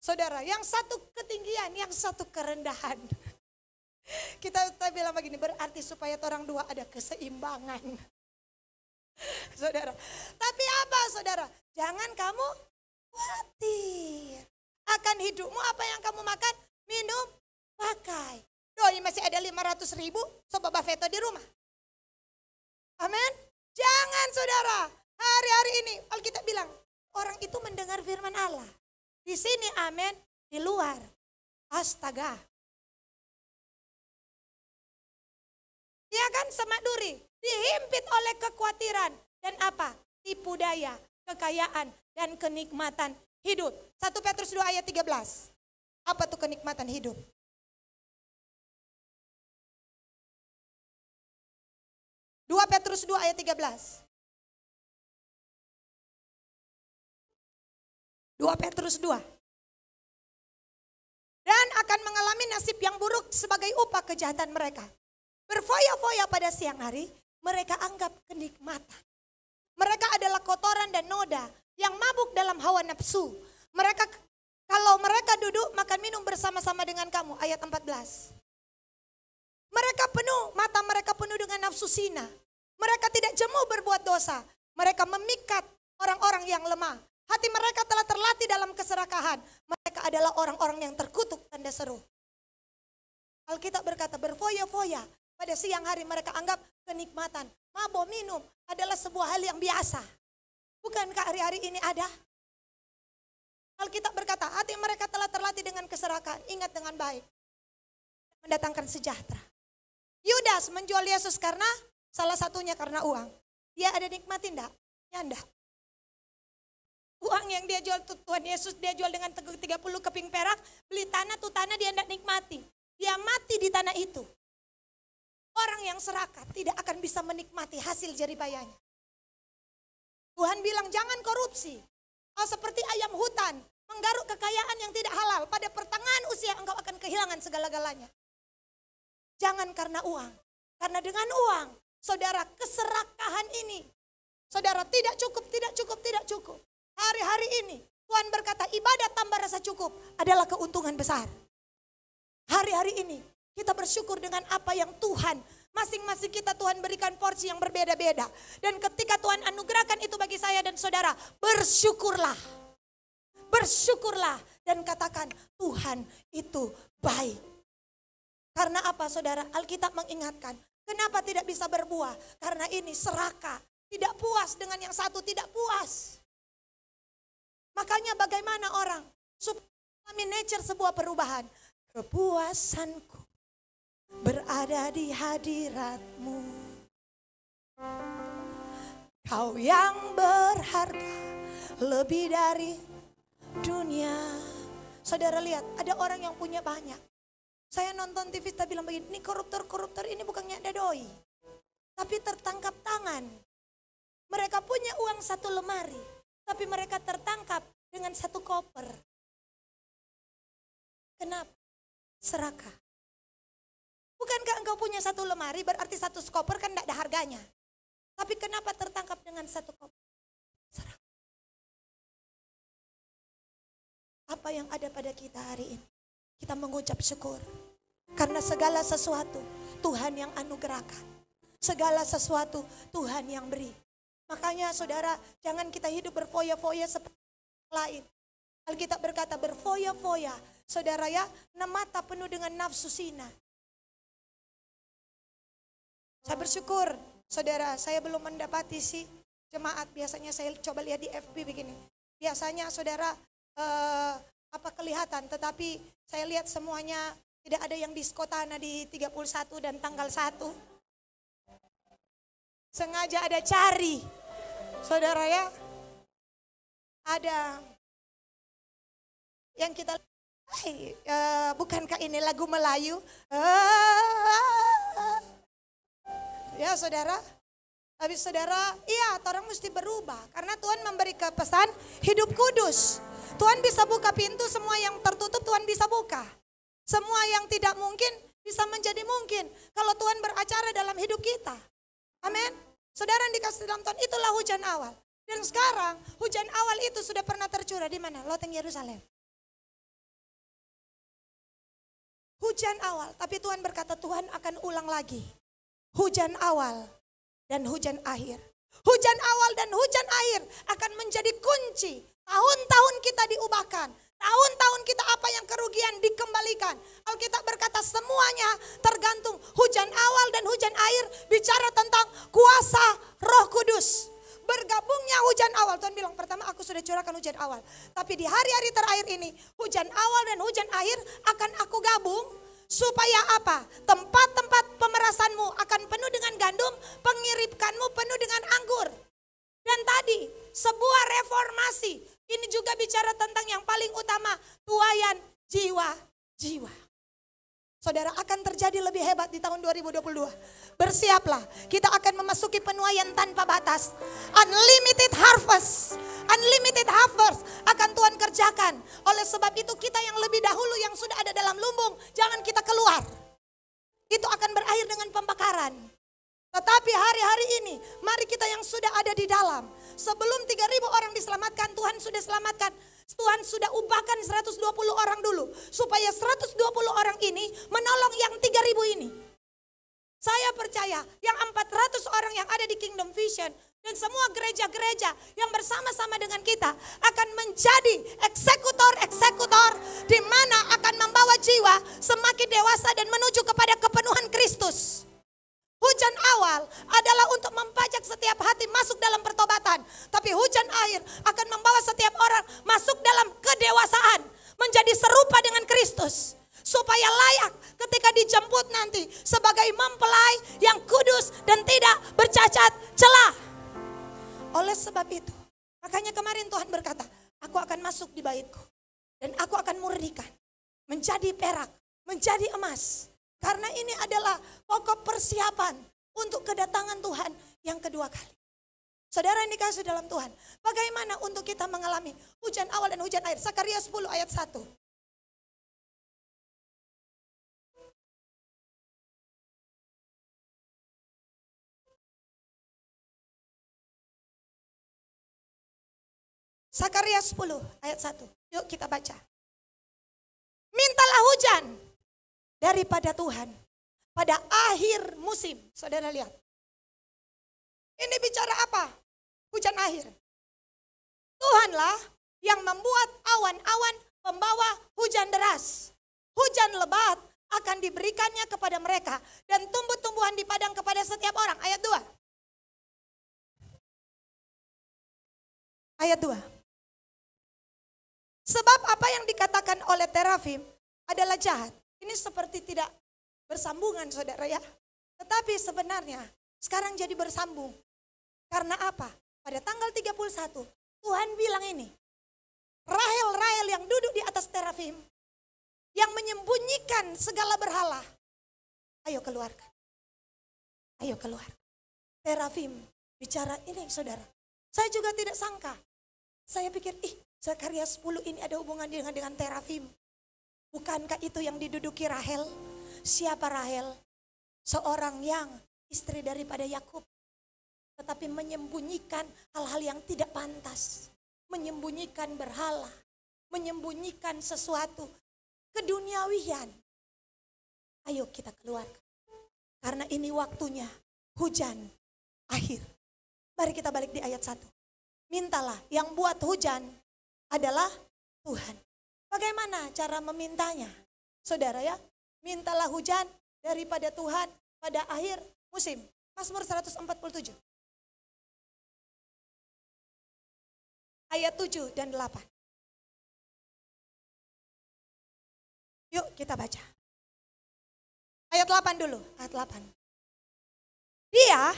Saudara, yang satu ketinggian, yang satu kerendahan. Kita bilang begini, berarti supaya orang dua ada keseimbangan. Saudara, tapi apa saudara? Jangan kamu khawatir. Akan hidupmu apa yang kamu makan, minum, pakai. Doi masih ada 500.000, sobat Bafeto di rumah. Amin. Jangan saudara, hari-hari ini Alkitab bilang, orang itu mendengar firman Allah. Di sini amin, di luar astaga. Ya kan, semak duri dihimpit oleh kekhawatiran dan apa? Tipu daya, kekayaan dan kenikmatan hidup. 1 Petrus 2 ayat 13. Apa tuh kenikmatan hidup? Petrus 2 ayat 13. 2 Petrus 2. Dan akan mengalami nasib yang buruk sebagai upah kejahatan mereka. Berfoya-foya pada siang hari, mereka anggap kenikmatan. Mereka adalah kotoran dan noda yang mabuk dalam hawa nafsu. Kalau mereka duduk makan minum bersama-sama dengan kamu, ayat 14. Mereka penuh, mata mereka penuh dengan nafsu zina. Mereka tidak jemu berbuat dosa. Mereka memikat orang-orang yang lemah. Hati mereka telah terlatih dalam keserakahan. Mereka adalah orang-orang yang terkutuk, tanda seru. Alkitab berkata berfoya-foya. Pada siang hari mereka anggap kenikmatan. Mabok minum adalah sebuah hal yang biasa. Bukankah hari-hari ini ada? Alkitab berkata hati mereka telah terlatih dengan keserakahan. Ingat dengan baik. Mendatangkan sejahtera. Yudas menjual Yesus karena salah satunya karena uang. Dia ada nikmatin enggak? Ya enggak. Uang yang dia jual Tuhan Yesus dia jual dengan 30 keping perak. Beli tanah tuh tanah dia enggak nikmati. Dia mati di tanah itu. Orang yang serakah tidak akan bisa menikmati hasil jeripayanya. Tuhan bilang jangan korupsi. Seperti ayam hutan, menggaruk kekayaan yang tidak halal. Pada pertengahan usia engkau akan kehilangan segala-galanya. Jangan karena uang. Karena dengan uang, saudara, keserakahan ini, saudara, tidak cukup, tidak cukup, tidak cukup. Hari-hari ini Tuhan berkata ibadah tambah rasa cukup adalah keuntungan besar. Hari-hari ini kita bersyukur dengan apa yang Tuhan, masing-masing kita Tuhan berikan porsi yang berbeda-beda. Dan ketika Tuhan anugerahkan itu bagi saya dan saudara, bersyukurlah. Bersyukurlah dan katakan Tuhan itu baik. Karena apa saudara? Alkitab mengingatkan, kenapa tidak bisa berbuah? Karena ini serakah, tidak puas dengan yang satu, tidak puas. Makanya bagaimana orang supaya nature sebuah perubahan? Kepuasanku berada di hadirat-Mu. Kau yang berharga lebih dari dunia. Saudara lihat, ada orang yang punya banyak. Saya nonton TV, kita bilang begini, ini koruptor-koruptor ini bukannya ada doi. Tapi tertangkap tangan. Mereka punya uang 1 lemari. Tapi mereka tertangkap dengan 1 koper. Kenapa? Serakah. Bukankah engkau punya 1 lemari berarti 1 koper kan tidak ada harganya. Tapi kenapa tertangkap dengan 1 koper? Serakah. Apa yang ada pada kita hari ini? Kita mengucap syukur. Karena segala sesuatu Tuhan yang anugerahkan. Segala sesuatu Tuhan yang beri. Makanya saudara, jangan kita hidup berfoya-foya seperti lain. Alkitab berkata berfoya-foya. Saudara ya, mata penuh dengan nafsu zina. Saya bersyukur, saudara, saya belum mendapati sih jemaat. Biasanya saya coba lihat di FB begini. Biasanya saudara kelihatan, tetapi saya lihat semuanya tidak ada yang disko tanah di 31 dan tanggal 1. Sengaja ada cari, saudara ya. Ada yang kita, bukankah ini lagu Melayu? Ya saudara, habis saudara, iya orang mesti berubah. Karena Tuhan memberi kepesan hidup kudus. Tuhan bisa buka pintu, semua yang tertutup Tuhan bisa buka. Semua yang tidak mungkin bisa menjadi mungkin kalau Tuhan beracara dalam hidup kita. Amin. Saudara yang dikasih dalam Tuhan, itulah hujan awal. Dan sekarang hujan awal itu sudah pernah tercurah di mana? Loteng Yerusalem. Hujan awal, tapi Tuhan berkata Tuhan akan ulang lagi. Hujan awal dan hujan akhir. Hujan awal dan hujan akhir akan menjadi kunci. Tahun-tahun kita diubahkan. Tahun-tahun kita apa yang kerugian dikembalikan. Alkitab berkata semuanya tergantung hujan awal dan hujan akhir. Bicara tentang kuasa Roh Kudus. Bergabungnya hujan awal. Tuhan bilang pertama aku sudah curahkan hujan awal. Tapi di hari-hari terakhir ini hujan awal dan hujan akhir akan aku gabung. Supaya apa? Tempat-tempat pemerasanmu akan penuh dengan gandum. Pengiripkanmu penuh dengan anggur. Dan tadi sebuah reformasi. Ini juga bicara tentang yang paling utama. Tuaian jiwa-jiwa. Saudara, akan terjadi lebih hebat di tahun 2022. Bersiaplah, kita akan memasuki penuaian tanpa batas. Unlimited harvest. Unlimited harvest akan Tuhan kerjakan. Oleh sebab itu kita yang lebih dahulu yang sudah ada dalam lumbung, jangan kita keluar. Itu akan berakhir dengan pembakaran. Tetapi hari-hari ini, mari kita yang sudah ada di dalam. Sebelum 3.000 orang diselamatkan, Tuhan sudah selamatkan. Tuhan sudah ubahkan 120 orang dulu. Supaya 120 orang ini menolong yang 3.000 ini. Saya percaya yang 400 orang yang ada di Kingdom Vision. Dan semua gereja-gereja yang bersama-sama dengan kita akan menjadi eksekutor-eksekutor. Di mana akan membawa jiwa semakin dewasa dan menuju kepada kepenuhan Kristus. Hujan awal adalah untuk membajak setiap hati masuk dalam pertobatan. Tapi hujan akhir akan membawa setiap orang masuk dalam kedewasaan. Menjadi serupa dengan Kristus. Supaya layak ketika dijemput nanti sebagai mempelai yang kudus dan tidak bercacat celah. Oleh sebab itu, makanya kemarin Tuhan berkata, aku akan masuk di baitku. Dan aku akan murnikan. Menjadi perak, menjadi emas. Karena ini adalah pokok persiapan untuk kedatangan Tuhan yang kedua kali. Saudara yang dikasih dalam Tuhan, bagaimana untuk kita mengalami hujan awal dan hujan akhir? Sakaria 10 ayat 1. Sakaria 10 ayat 1. Yuk kita baca. Mintalah hujan daripada Tuhan pada akhir musim. Saudara lihat. Ini bicara apa? Hujan akhir. Tuhanlah yang membuat awan-awan membawa hujan deras. Hujan lebat akan diberikannya kepada mereka dan tumbuh-tumbuhan di padang kepada setiap orang. Ayat 2. Ayat 2. Sebab apa yang dikatakan oleh terafim adalah jahat. Ini seperti tidak bersambungan saudara ya. Tetapi sebenarnya sekarang jadi bersambung. Karena apa? Pada tanggal 31 Tuhan bilang ini. Rahel yang duduk di atas terafim. Yang menyembunyikan segala berhala. Ayo keluarkan. Ayo keluar. Terafim bicara ini saudara. Saya juga tidak sangka. Saya pikir Sakaria 10 ini ada hubungan dengan terafim. Bukankah itu yang diduduki Rahel? Siapa Rahel? Seorang yang istri daripada Yakub. Tetapi menyembunyikan hal-hal yang tidak pantas. Menyembunyikan berhala. Menyembunyikan sesuatu. Keduniawian. Ayo kita keluar. Karena ini waktunya hujan akhir. Mari kita balik di ayat 1. Mintalah, yang buat hujan adalah Tuhan. Bagaimana cara memintanya? Saudara ya, mintalah hujan daripada Tuhan pada akhir musim. Mazmur 147. Ayat 7 dan 8. Yuk kita baca. Ayat 8 dulu, ayat 8. Dia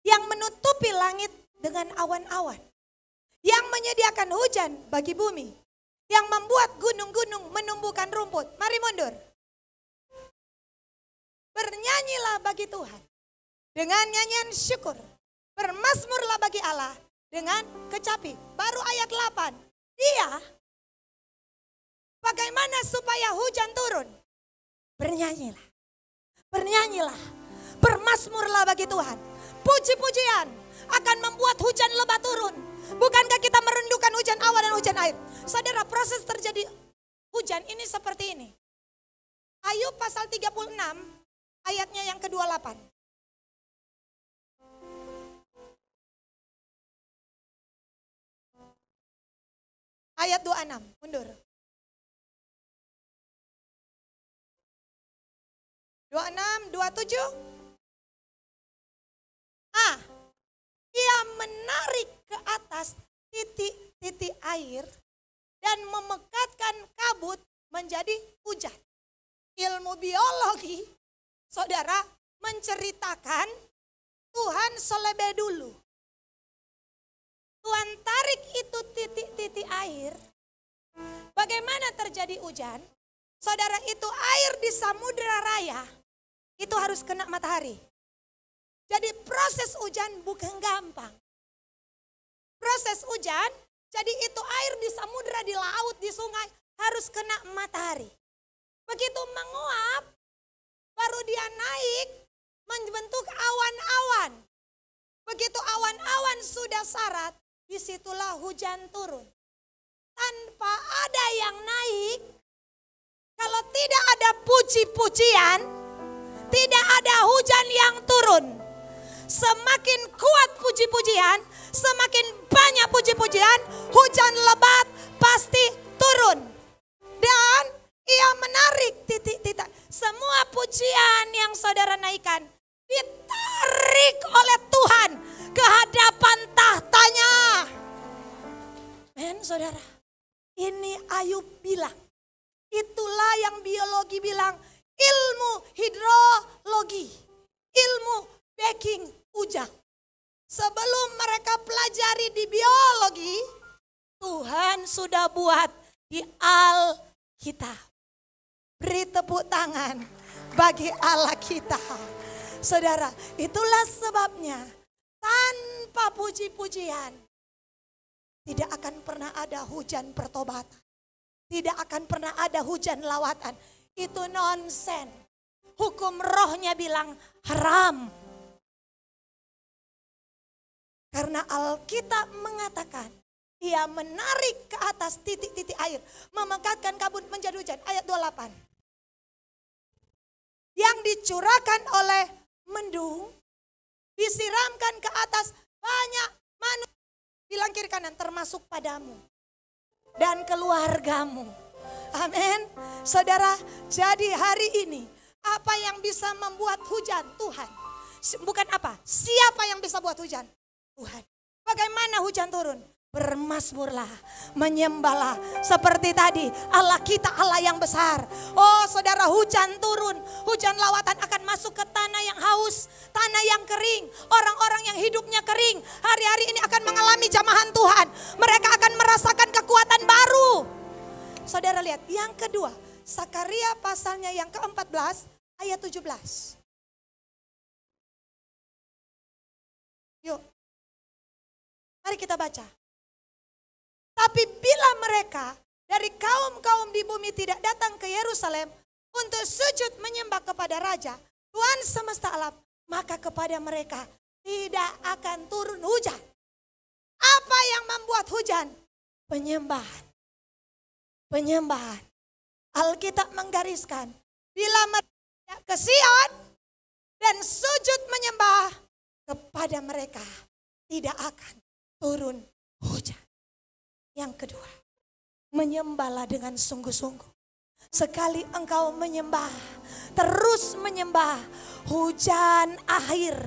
yang menutupi langit dengan awan-awan. Yang menyediakan hujan bagi bumi. Yang membuat gunung-gunung menumbuhkan rumput. Mari mundur. Bernyanyilah bagi Tuhan dengan nyanyian syukur. Bermazmurlah bagi Allah dengan kecapi. Baru ayat 8. Dia, bagaimana supaya hujan turun? Bernyanyilah. Bernyanyilah. Bermazmurlah bagi Tuhan. Puji-pujian akan membuat hujan lebat turun. Bukankah kita merindukan hujan awal dan hujan akhir? Saudara, proses terjadi hujan ini seperti ini. Ayub pasal 36 ayatnya yang ke-28. Ayat 26, mundur. 26, 27. Ia menarik ke atas titik-titik air dan memekatkan kabut menjadi hujan. Ilmu biologi, saudara, menceritakan Tuhan selebih dulu. Tuhan tarik itu titik-titik air. Bagaimana terjadi hujan? Saudara, itu air di Samudra Raya, itu harus kena matahari. Jadi proses hujan bukan gampang. Proses hujan, jadi itu air di samudra, di laut, di sungai harus kena matahari. Begitu menguap, baru dia naik membentuk awan-awan. Begitu awan-awan sudah sarat, disitulah hujan turun. Tanpa ada yang naik, kalau tidak ada puji-pujian, tidak ada hujan yang turun. Semakin kuat puji-pujian, semakin banyak puji-pujian, hujan lebat pasti turun. Dan ia menarik titik-titik. Semua pujian yang saudara naikkan ditarik oleh Tuhan ke hadapan tahtanya. Men, saudara, ini Ayub bilang, itulah yang biologi bilang, ilmu hidrologi, ilmu baking ujang. Sebelum mereka pelajari di biologi, Tuhan sudah buat di Alkitab. Beri tepuk tangan bagi Allah kita. Saudara, itulah sebabnya tanpa puji-pujian, tidak akan pernah ada hujan pertobatan. Tidak akan pernah ada hujan lawatan. Itu nonsen. Hukum rohnya bilang haram. Karena Alkitab mengatakan, ia menarik ke atas titik-titik air, memekatkan kabut menjadi hujan. Ayat 28. Yang dicurahkan oleh mendung, disiramkan ke atas banyak manusia. Bilang kiri kanan, termasuk padamu dan keluargamu. Amin. Saudara, jadi hari ini apa yang bisa membuat hujan? Tuhan. Bukan apa, siapa yang bisa buat hujan? Tuhan. Bagaimana hujan turun? Bermazmurlah, menyembahlah. Seperti tadi, Allah kita Allah yang besar. Oh saudara, hujan turun, hujan lawatan akan masuk ke tanah yang haus, tanah yang kering. Orang-orang yang hidupnya kering, hari-hari ini akan mengalami jamahan Tuhan. Mereka akan merasakan kekuatan baru. Saudara lihat, yang kedua, Sakaria pasalnya yang ke-14 ayat 17. Yuk, mari kita baca. Tapi bila mereka dari kaum-kaum di bumi tidak datang ke Yerusalem untuk sujud menyembah kepada Raja, Tuhan semesta alam, maka kepada mereka tidak akan turun hujan. Apa yang membuat hujan? Penyembahan. Penyembahan. Alkitab menggariskan, bila mereka ke Sion dan sujud menyembah, kepada mereka tidak akan turun hujan. Yang kedua, menyembahlah dengan sungguh-sungguh. Sekali engkau menyembah, terus menyembah, hujan akhir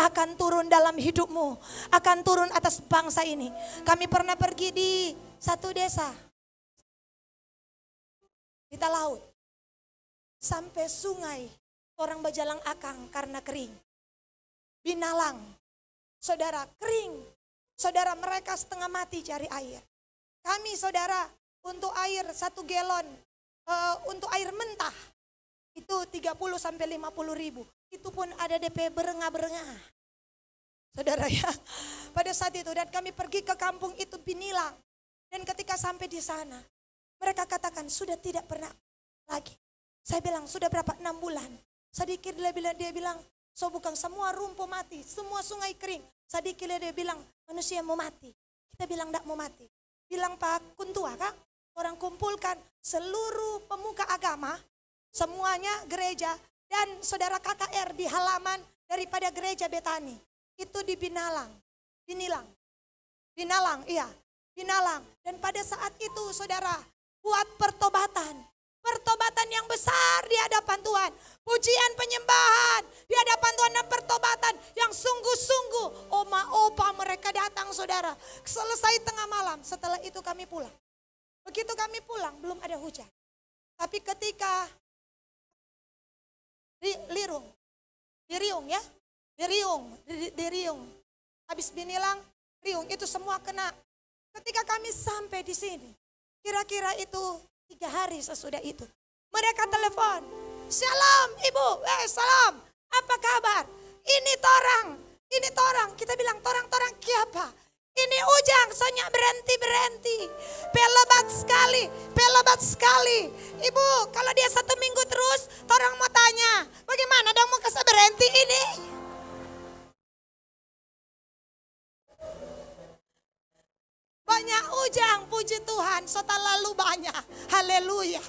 akan turun dalam hidupmu, akan turun atas bangsa ini. Kami pernah pergi di satu desa, kita laut, sampai sungai, orang berjalan akang karena kering. Binalang, saudara, kering. Saudara, mereka setengah mati cari air. Kami saudara, untuk air 1 galon, untuk air mentah, itu 30 sampai 50 ribu. Itu pun ada DP berengah-berengah. Saudara ya, pada saat itu, dan kami pergi ke kampung itu Binilang. Dan ketika sampai di sana, mereka katakan sudah tidak pernah lagi. Saya bilang sudah berapa? 6 bulan. Sedikit dia bilang, so bukan semua rumput mati, semua sungai kering. Sedikit dia bilang manusia mau mati. Kita bilang tidak mau mati. Bilang Pak Kuntua Kak, orang kumpulkan seluruh pemuka agama, semuanya gereja, dan saudara KKR di halaman daripada gereja Betani. Itu di Binalang. Binalang, iya. Binalang. Dan pada saat itu saudara, buat pertobatan. Pertobatan yang besar di hadapan Tuhan. Pujian penyembahan di hadapan Tuhan dan pertobatan yang sungguh-sungguh. Oma opa mereka datang saudara. Selesai tengah malam, setelah itu kami pulang. Begitu kami pulang belum ada hujan. Tapi ketika di Riung. Habis Binilang, Riung itu semua kena. Ketika kami sampai di sini, kira-kira itu 3 hari sesudah itu, mereka telepon, "Shalom Ibu, salam, apa kabar? Ini torang. Kita bilang, torang kiapa? Ini ujang, soalnya berhenti. Pelebat sekali. Ibu, kalau dia 1 minggu terus, torang mau tanya, bagaimana dong mau kasih berhenti ini?" Banyak ujang, puji Tuhan, setelah lalu banyak. Haleluya.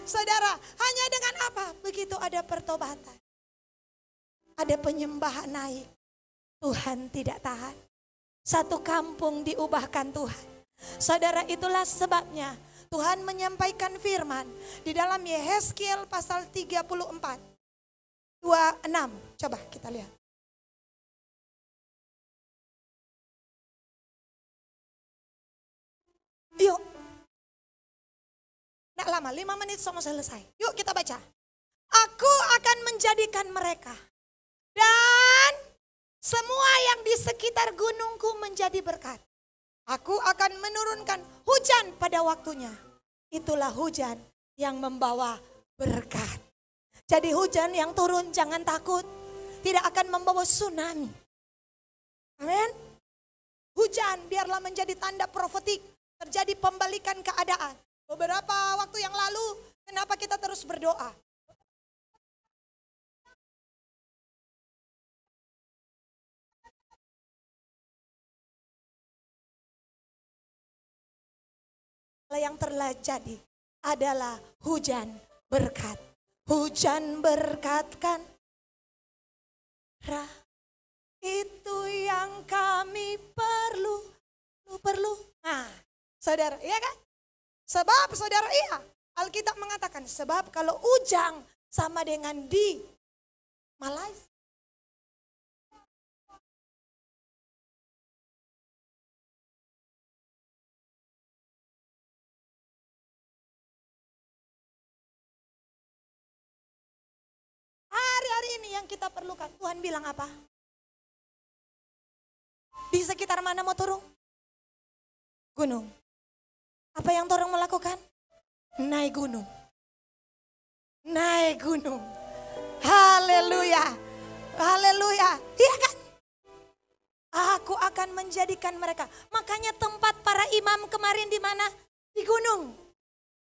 Saudara, hanya dengan apa? Begitu ada pertobatan, ada penyembahan naik, Tuhan tidak tahan. Satu kampung diubahkan Tuhan. Saudara, itulah sebabnya Tuhan menyampaikan firman di dalam Yehezkiel pasal 34, 26. Coba kita lihat. Yuk, tidak lama, 5 menit sama selesai. Yuk kita baca. Aku akan menjadikan mereka dan semua yang di sekitar gunungku menjadi berkat. Aku akan menurunkan hujan pada waktunya. Itulah hujan yang membawa berkat. Jadi hujan yang turun jangan takut. tidak akan membawa tsunami. Amin. Hujan biarlah menjadi tanda profetik, terjadi pembalikan keadaan. Beberapa waktu yang lalu, kenapa kita terus berdoa? Yang telah jadi adalah hujan berkat. Hujan berkat kan itu yang kami perlu. Nah, saudara, iya kan? Sebab saudara, iya, Alkitab mengatakan sebab kalau ujang sama dengan di Malaysia. Hari-hari ini yang kita perlukan, Tuhan bilang apa? Di sekitar mana mau turun? Gunung. Apa yang turun melakukan? Naik gunung. Naik gunung. Haleluya. Haleluya. Iya kan? Aku akan menjadikan mereka. Makanya tempat para imam kemarin di mana? Di gunung.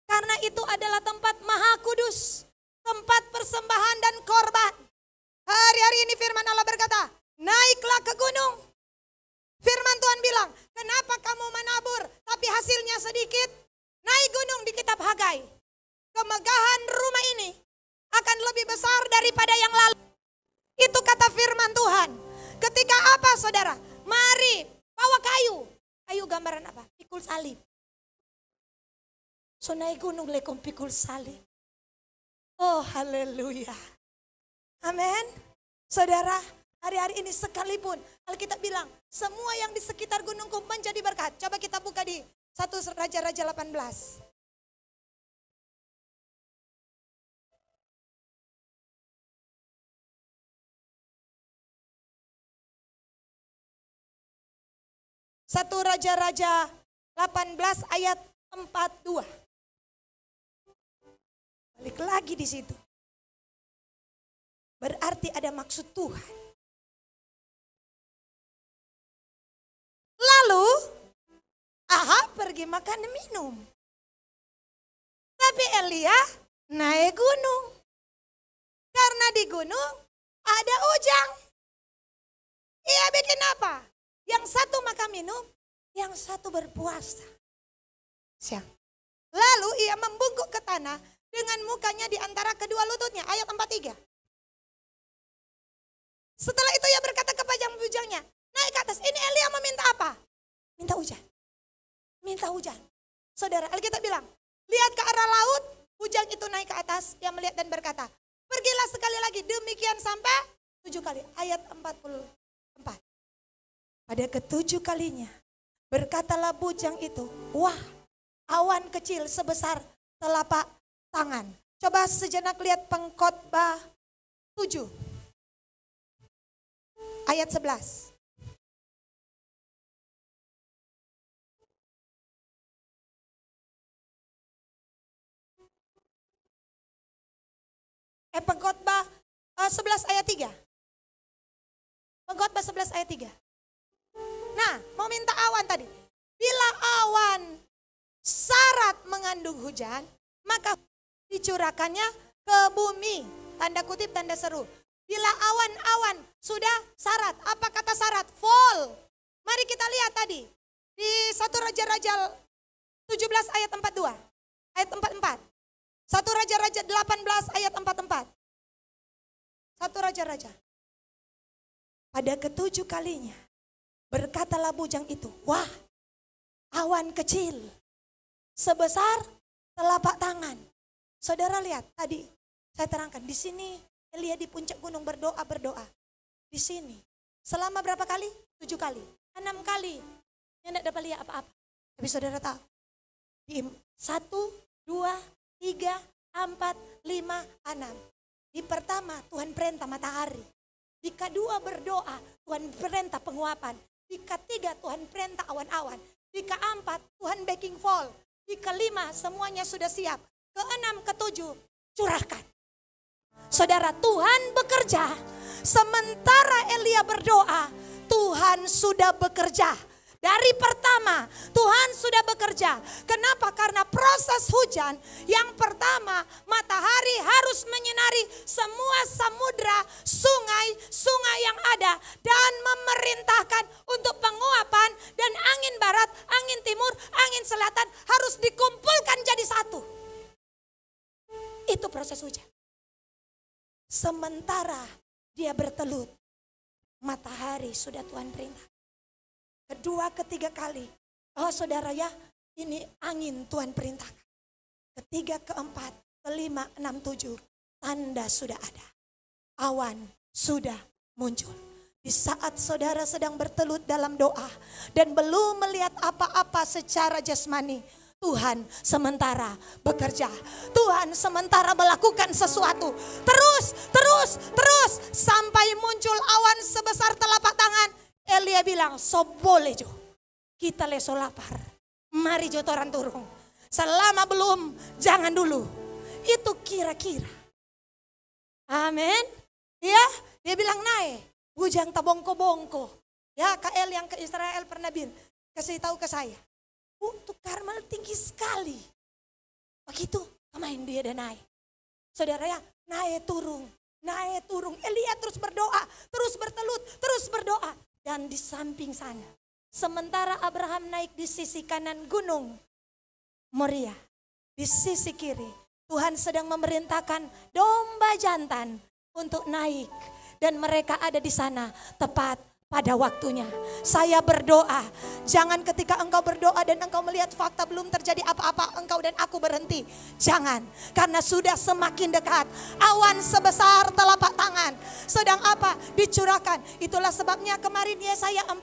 Karena itu adalah tempat maha kudus. Tempat persembahan dan korban. Hari-hari ini firman Allah berkata, naiklah ke gunung. Firman Tuhan bilang, kenapa kamu menabur tapi hasilnya sedikit? Naik gunung di kitab Hagai. Kemegahan rumah ini akan lebih besar daripada yang lalu. Itu kata firman Tuhan. Ketika apa saudara? Mari bawa kayu. Kayu gambaran apa? Pikul salib. So naik gunung lekom pikul salib. Oh haleluya. Amin. Saudara, hari-hari ini sekalipun Alkitab bilang semua yang di sekitar gunungku menjadi berkat. Coba kita buka di 1 Raja-Raja 18. Satu Raja-Raja 18 ayat 42. Balik lagi di situ. Berarti ada maksud Tuhan. Lalu Ahab pergi makan dan minum. Tapi Elia naik gunung. Karena di gunung ada ujang. Ia bikin apa? Yang satu makan minum, yang satu berpuasa. Siang. Lalu ia membungkuk ke tanah dengan mukanya di antara kedua lututnya. Ayat 43. Setelah itu ia berkata kepada bujangnya, naik ke atas. Ini Elia meminta apa? Minta hujan. Minta hujan. Saudara, Alkitab bilang, lihat ke arah laut, hujan itu naik ke atas. Ia melihat dan berkata, pergilah sekali lagi. Demikian sampai 7 kali. Ayat 44. Pada ke-7 kalinya, berkatalah bujang itu, wah, awan kecil sebesar telapak tangan. Coba sejenak lihat Pengkhotbah 7. Ayat 11. Pengkhotbah 11 ayat 3. Pengkhotbah 11 ayat 3. Nah, mau minta awan tadi. Bila awan syarat mengandung hujan, maka dicurahkannya ke bumi. Tanda kutip, tanda seru. Bila awan-awan sudah syarat, apa kata syarat? Fall. Mari kita lihat tadi. Di 1 Raja-Raja 17 ayat 42. Ayat 44. 1 Raja-Raja 18 ayat 44. 1 Raja-Raja. Pada ke-7 kalinya, berkatalah bujang itu, wah, awan kecil sebesar telapak tangan. Saudara lihat tadi, saya terangkan di sini Elia di puncak gunung berdoa. Di sini selama berapa kali? 7 kali, 6 kali. Yang tidak dapat lihat apa-apa. Tapi saudara tahu, di 1, 2, 3, 4, 5, 6. Di pertama Tuhan perintah matahari. Di kedua berdoa Tuhan perintah penguapan. Di ketiga Tuhan perintah awan-awan. Di keempat Tuhan baking fall. Di kelima semuanya sudah siap. Keenam, ketujuh curahkan. Saudara, Tuhan bekerja. Sementara Elia berdoa, Tuhan sudah bekerja. Dari pertama, Tuhan sudah bekerja. Kenapa? Karena proses hujan yang pertama, matahari harus menyinari semua samudra, sungai yang ada. Dan memerintahkan untuk penguapan dan angin barat, angin timur, angin selatan harus dikumpulkan jadi satu. Itu proses hujan. Sementara dia bertelut, matahari sudah Tuhan perintah. Kedua, ketiga kali. Oh saudara ya, ini angin Tuhan perintahkan. Ketiga, keempat, kelima, enam, tujuh. Tanda sudah ada. Awan sudah muncul. Di saat saudara sedang bertelut dalam doa. Dan belum melihat apa-apa secara jasmani. Tuhan sementara bekerja. Tuhan sementara melakukan sesuatu. Terus. Sampai muncul awan sebesar telapak tangan. Elia bilang, so boleh jo, kita leso lapar. Mari jo toran turun. Selama belum, jangan dulu. Itu kira-kira. Amin. Ya, dia bilang naik. Bujang tabongko-bongko. Ya, KL yang ke Israel pernah kasih tahu ke saya. Untuk Karmel tinggi sekali. Begitu, kemain dia dan naik. Saudara ya, naik turun. Elia terus berdoa, terus bertelut, terus berdoa. Dan di samping sana, sementara Abraham naik di sisi kanan gunung Moria, di sisi kiri, Tuhan sedang memerintahkan domba jantan untuk naik. Dan mereka ada di sana tepat pada waktunya. Saya berdoa, jangan ketika engkau berdoa dan engkau melihat fakta belum terjadi apa-apa, engkau dan aku berhenti. Jangan, karena sudah semakin dekat. Awan sebesar telapak tangan sedang apa? Dicurahkan. Itulah sebabnya kemarin Yesaya 4.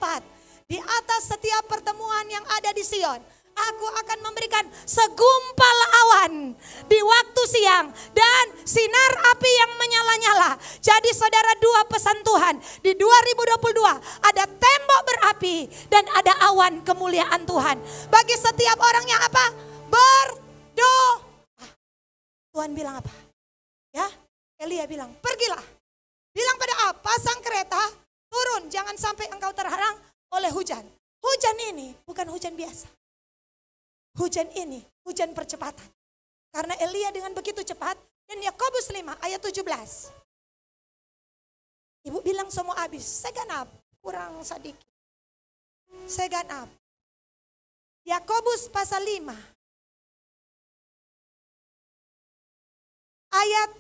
Di atas setiap pertemuan yang ada di Sion, aku akan memberikan segumpal awan di waktu siang dan sinar api yang menyala-nyala. Jadi saudara, dua pesan Tuhan di 2022, ada tembok berapi dan ada awan kemuliaan Tuhan. Bagi setiap orang yang apa? Berdoa. Tuhan bilang apa? Ya, Elia bilang, pergilah. Bilang pada pasang kereta, turun, jangan sampai engkau terhalang oleh hujan. Hujan ini bukan hujan biasa. Hujan ini, hujan percepatan. Karena Elia dengan begitu cepat, dan Yakobus 5 ayat 17. Ibu bilang semua habis, segenap, kurang sedikit. Segenap. Yakobus pasal 5. Ayat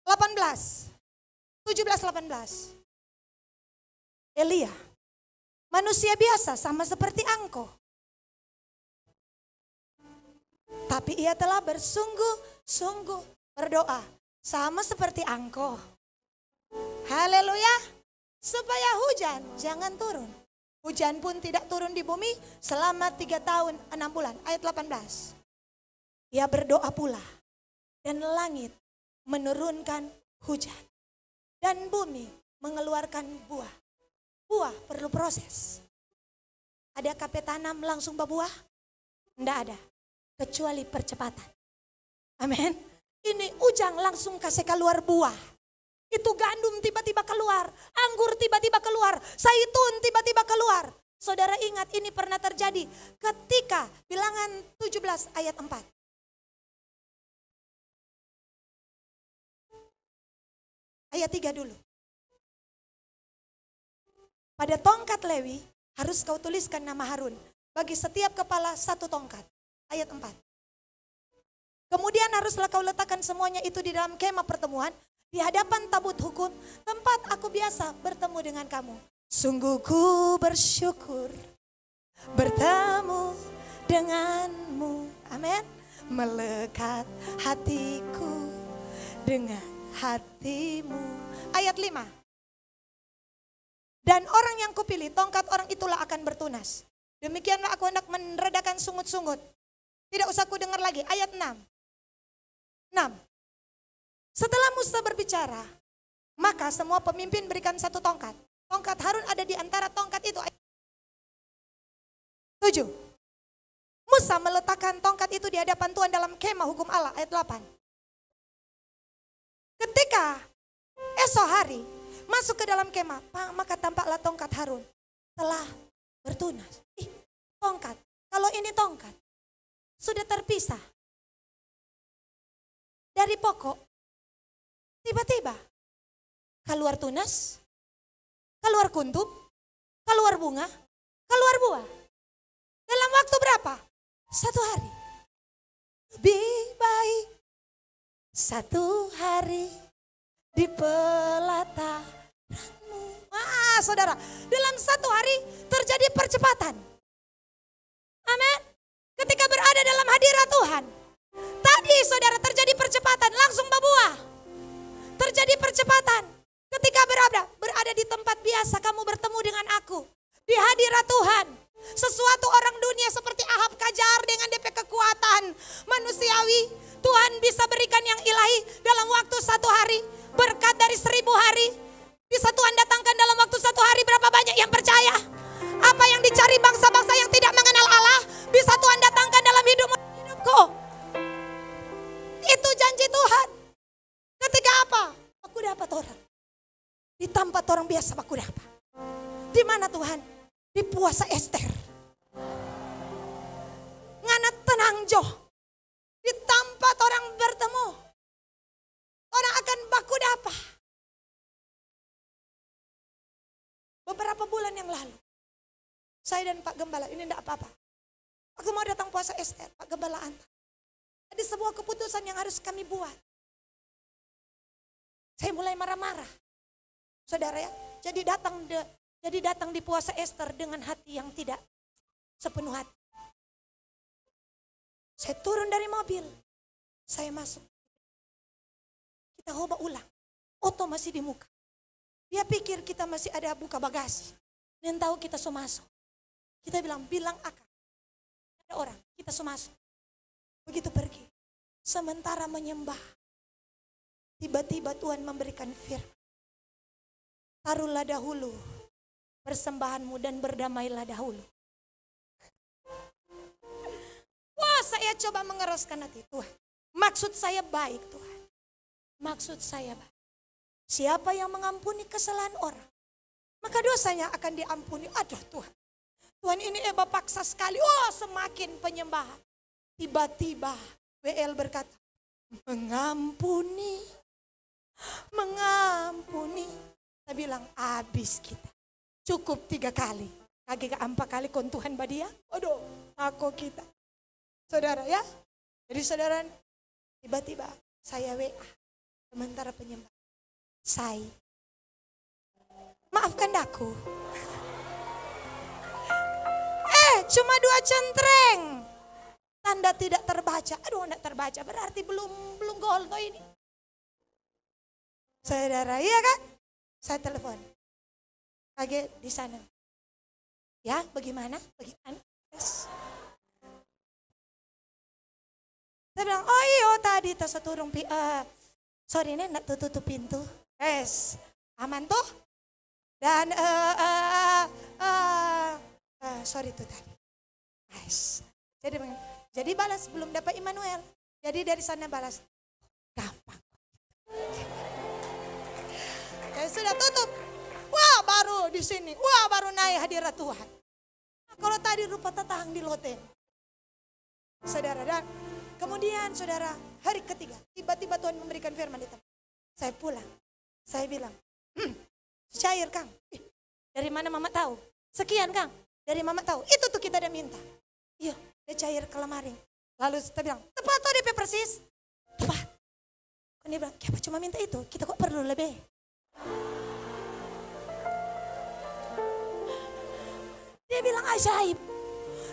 18. 17-18. Elia, manusia biasa sama seperti engkau. Tapi ia telah bersungguh-sungguh berdoa sama seperti engkau. Haleluya. Supaya hujan jangan turun. Hujan pun tidak turun di bumi selama 3 tahun 6 bulan. Ayat 18. Ia berdoa pula. Dan langit menurunkan hujan. Dan bumi mengeluarkan buah. Buah perlu proses. Ada kape tanam langsung berbuah? Tidak ada. Kecuali percepatan. Amin. Ini ujang langsung kasih keluar buah. Itu gandum tiba-tiba keluar. Anggur tiba-tiba keluar. Zaitun tiba-tiba keluar. Saudara ingat ini pernah terjadi ketika Bilangan 17 ayat 4. Ayat 3 dulu. Pada tongkat Lewi harus kau tuliskan nama Harun. Bagi setiap kepala 1 tongkat. Ayat 4. Kemudian haruslah kau letakkan semuanya itu di dalam kemah pertemuan. Di hadapan tabut hukum. Tempat aku biasa bertemu dengan kamu. Sungguh ku bersyukur bertemu denganmu. Amin. Melekat hatiku dengan hatimu. Ayat 5. Dan orang yang kupilih, tongkat orang itulah akan bertunas. Demikianlah aku hendak meredakan sungut-sungut. Tidak usah ku dengar lagi. Ayat 6. Setelah Musa berbicara, maka semua pemimpin berikan 1 tongkat. Tongkat Harun ada di antara tongkat itu. 7. Musa meletakkan tongkat itu di hadapan Tuhan dalam kemah hukum Allah. Ayat 8. Ketika esok hari masuk ke dalam kemah, maka tampaklah tongkat Harun telah bertunas. Tongkat, kalau ini tongkat sudah terpisah dari pokok, tiba-tiba keluar tunas, keluar kuntup, keluar bunga, keluar buah. Dalam waktu berapa? 1 hari. Lebih baik 1 hari di pelataranmu. Saudara, dalam 1 hari terjadi percepatan. Amin. Ketika berada dalam hadirat Tuhan, tadi saudara terjadi percepatan, langsung berbuah. Terjadi percepatan. Ketika berada di tempat biasa, kamu bertemu dengan aku. Di hadirat Tuhan. Sesuatu orang dunia seperti Ahab Kajar dengan DP kekuatan manusiawi, Tuhan bisa berikan yang ilahi dalam waktu 1 hari. Berkat dari 1000 hari bisa Tuhan datangkan dalam waktu 1 hari. Berapa banyak yang percaya? Apa yang dicari bangsa-bangsa yang tidak mengenal Allah bisa Tuhan datangkan dalam hidupku. Itu janji Tuhan. Ketika apa? Aku dapat orang. Di tempat orang biasa aku dapat. Di mana Tuhan? Di puasa Ester. Ngana tenang jo. Di tempat orang bertemu. Orang akan baku dapat. Beberapa bulan yang lalu. Saya dan Pak Gembala, ini enggak apa-apa. Aku mau datang puasa Ester, Pak Gembala antar. Ada sebuah keputusan yang harus kami buat. Saya mulai marah-marah. Saudara ya, jadi datang di puasa Ester dengan hati yang tidak sepenuh hati. Saya turun dari mobil, saya masuk. Kita coba ulang, oto masih di muka. Dia pikir kita masih ada buka bagasi. Dan tahu kita so masuk. Kita bilang akan. Ada orang, kita so masuk. Begitu pergi. Sementara menyembah. Tiba-tiba Tuhan memberikan firman. Taruhlah dahulu persembahanmu dan berdamailah dahulu. Wah, saya coba mengeraskan hati Tuhan. Maksud saya baik Tuhan. Maksud saya baik. Siapa yang mengampuni kesalahan orang, maka dosanya akan diampuni. Aduh Tuhan. Tuhan ini paksa sekali. Oh, semakin penyembahan. Tiba-tiba WL berkata, mengampuni. Saya bilang, habis kita. Cukup 3 kali. Kaki ke 4 kali kon Tuhan badia. Aduh, aku kita. Saudara ya. Jadi saudara, tiba-tiba saya WA. Sementara penyembah. Saya. Maafkan aku. Cuma 2 centreng. Tanda tidak terbaca. Aduh, tidak terbaca. Berarti belum gol tuh ini. Saudara, iya kan? Saya telepon. Kaget di sana. Ya, bagaimana? Yes. Saya bilang, oh iya tadi turun sorry nih, nak tutup pintu. Yes, aman tuh. Dan sorry tuh tadi. Yes. Jadi balas belum dapat Immanuel. Jadi dari sana balas. Gampang. Saya sudah tutup. Wah, baru di sini. Wah, baru naik hadirat Tuhan. Nah, kalau tadi rupa tetang di loteng. Saudara, dan kemudian saudara, hari ketiga, tiba-tiba Tuhan memberikan firman di tempat. Saya pulang. Saya bilang, cair Kang. Dari mana Mama tahu? Sekian Kang. Dari Mama tahu. Itu tuh kita udah minta. Iya, dia cair ke lemari. Lalu saya bilang, tepat tuh DP persis. Tepat. Kan dia bilang, kenapa cuma minta itu? Kita kok perlu lebih? Dia bilang ajaib.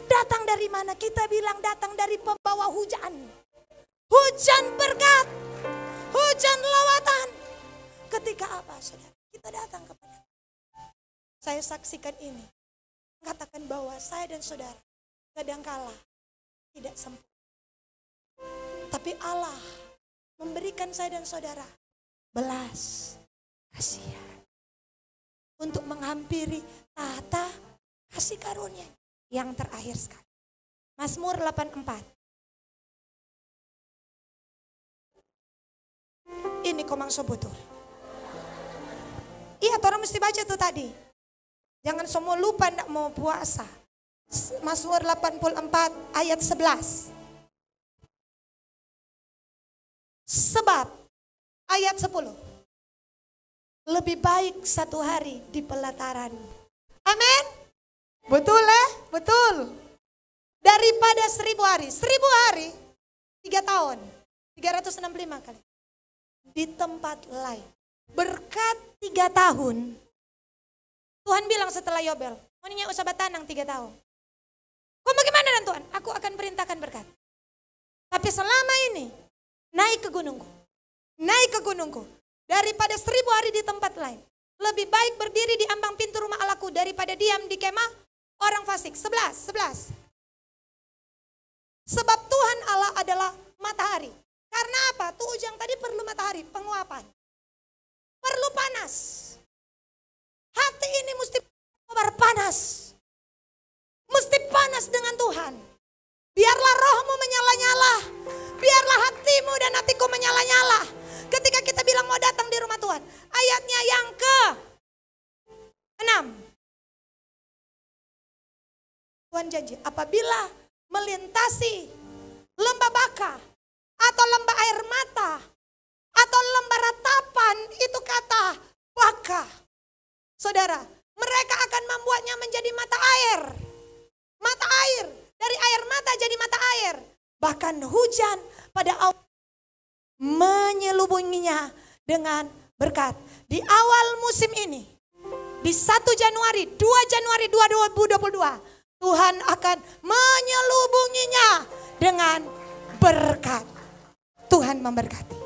Datang dari mana? Kita bilang datang dari pembawa hujan. Hujan berkat. Hujan lawatan. Ketika apa saudara? Kita datang kepada. Saya saksikan ini. Katakan bahwa saya dan saudara kadangkala tidak sempurna. Tapi Allah memberikan saya dan saudara belas kasihan. Untuk menghampiri tahta kasih karunia yang terakhir sekali. Mazmur 84. Ini komang sobutur. Iya, orang mesti baca tuh tadi. Jangan semua lupa ndak mau puasa. Mazmur 84 ayat 11. Sebab ayat 10. Lebih baik satu hari di pelataran. Amin. Betul ya? Betul. Daripada 1000 hari. 1000 hari 3 tahun. 365 kali. Di tempat lain. Berkat 3 tahun. Tuhan bilang setelah Yobel. Moninya usah batanang 3 tahun. Kok bagaimana dan Tuhan? Aku akan perintahkan berkat. Tapi selama ini. Naik ke gunungku. Naik ke gunungku. Daripada 1000 hari di tempat lain. Lebih baik berdiri di ambang pintu rumah Allahku daripada diam di kemah orang fasik. 11. Sebab Tuhan Allah adalah matahari. Karena apa? Tuh ujang tadi perlu matahari, penguapan. Perlu panas. Hati ini mesti berpanas. Mesti panas dengan Tuhan. Biarlah rohmu menyala-nyala. Biarlah hatimu dan hatiku menyala-nyala. Ketika kita bilang mau datang di rumah Tuhan. Ayatnya yang ke-6. Tuhan janji apabila melintasi lembah Baka atau lembah air mata atau lembah ratapan, itu kata Baka. Saudara, mereka akan membuatnya menjadi mata air. Mata air, dari air mata jadi mata air. Bahkan hujan pada awal menyelubunginya dengan berkat. Di awal musim ini, di 1 Januari, 2 Januari 2022, Tuhan akan menyelubunginya dengan berkat. Tuhan memberkati.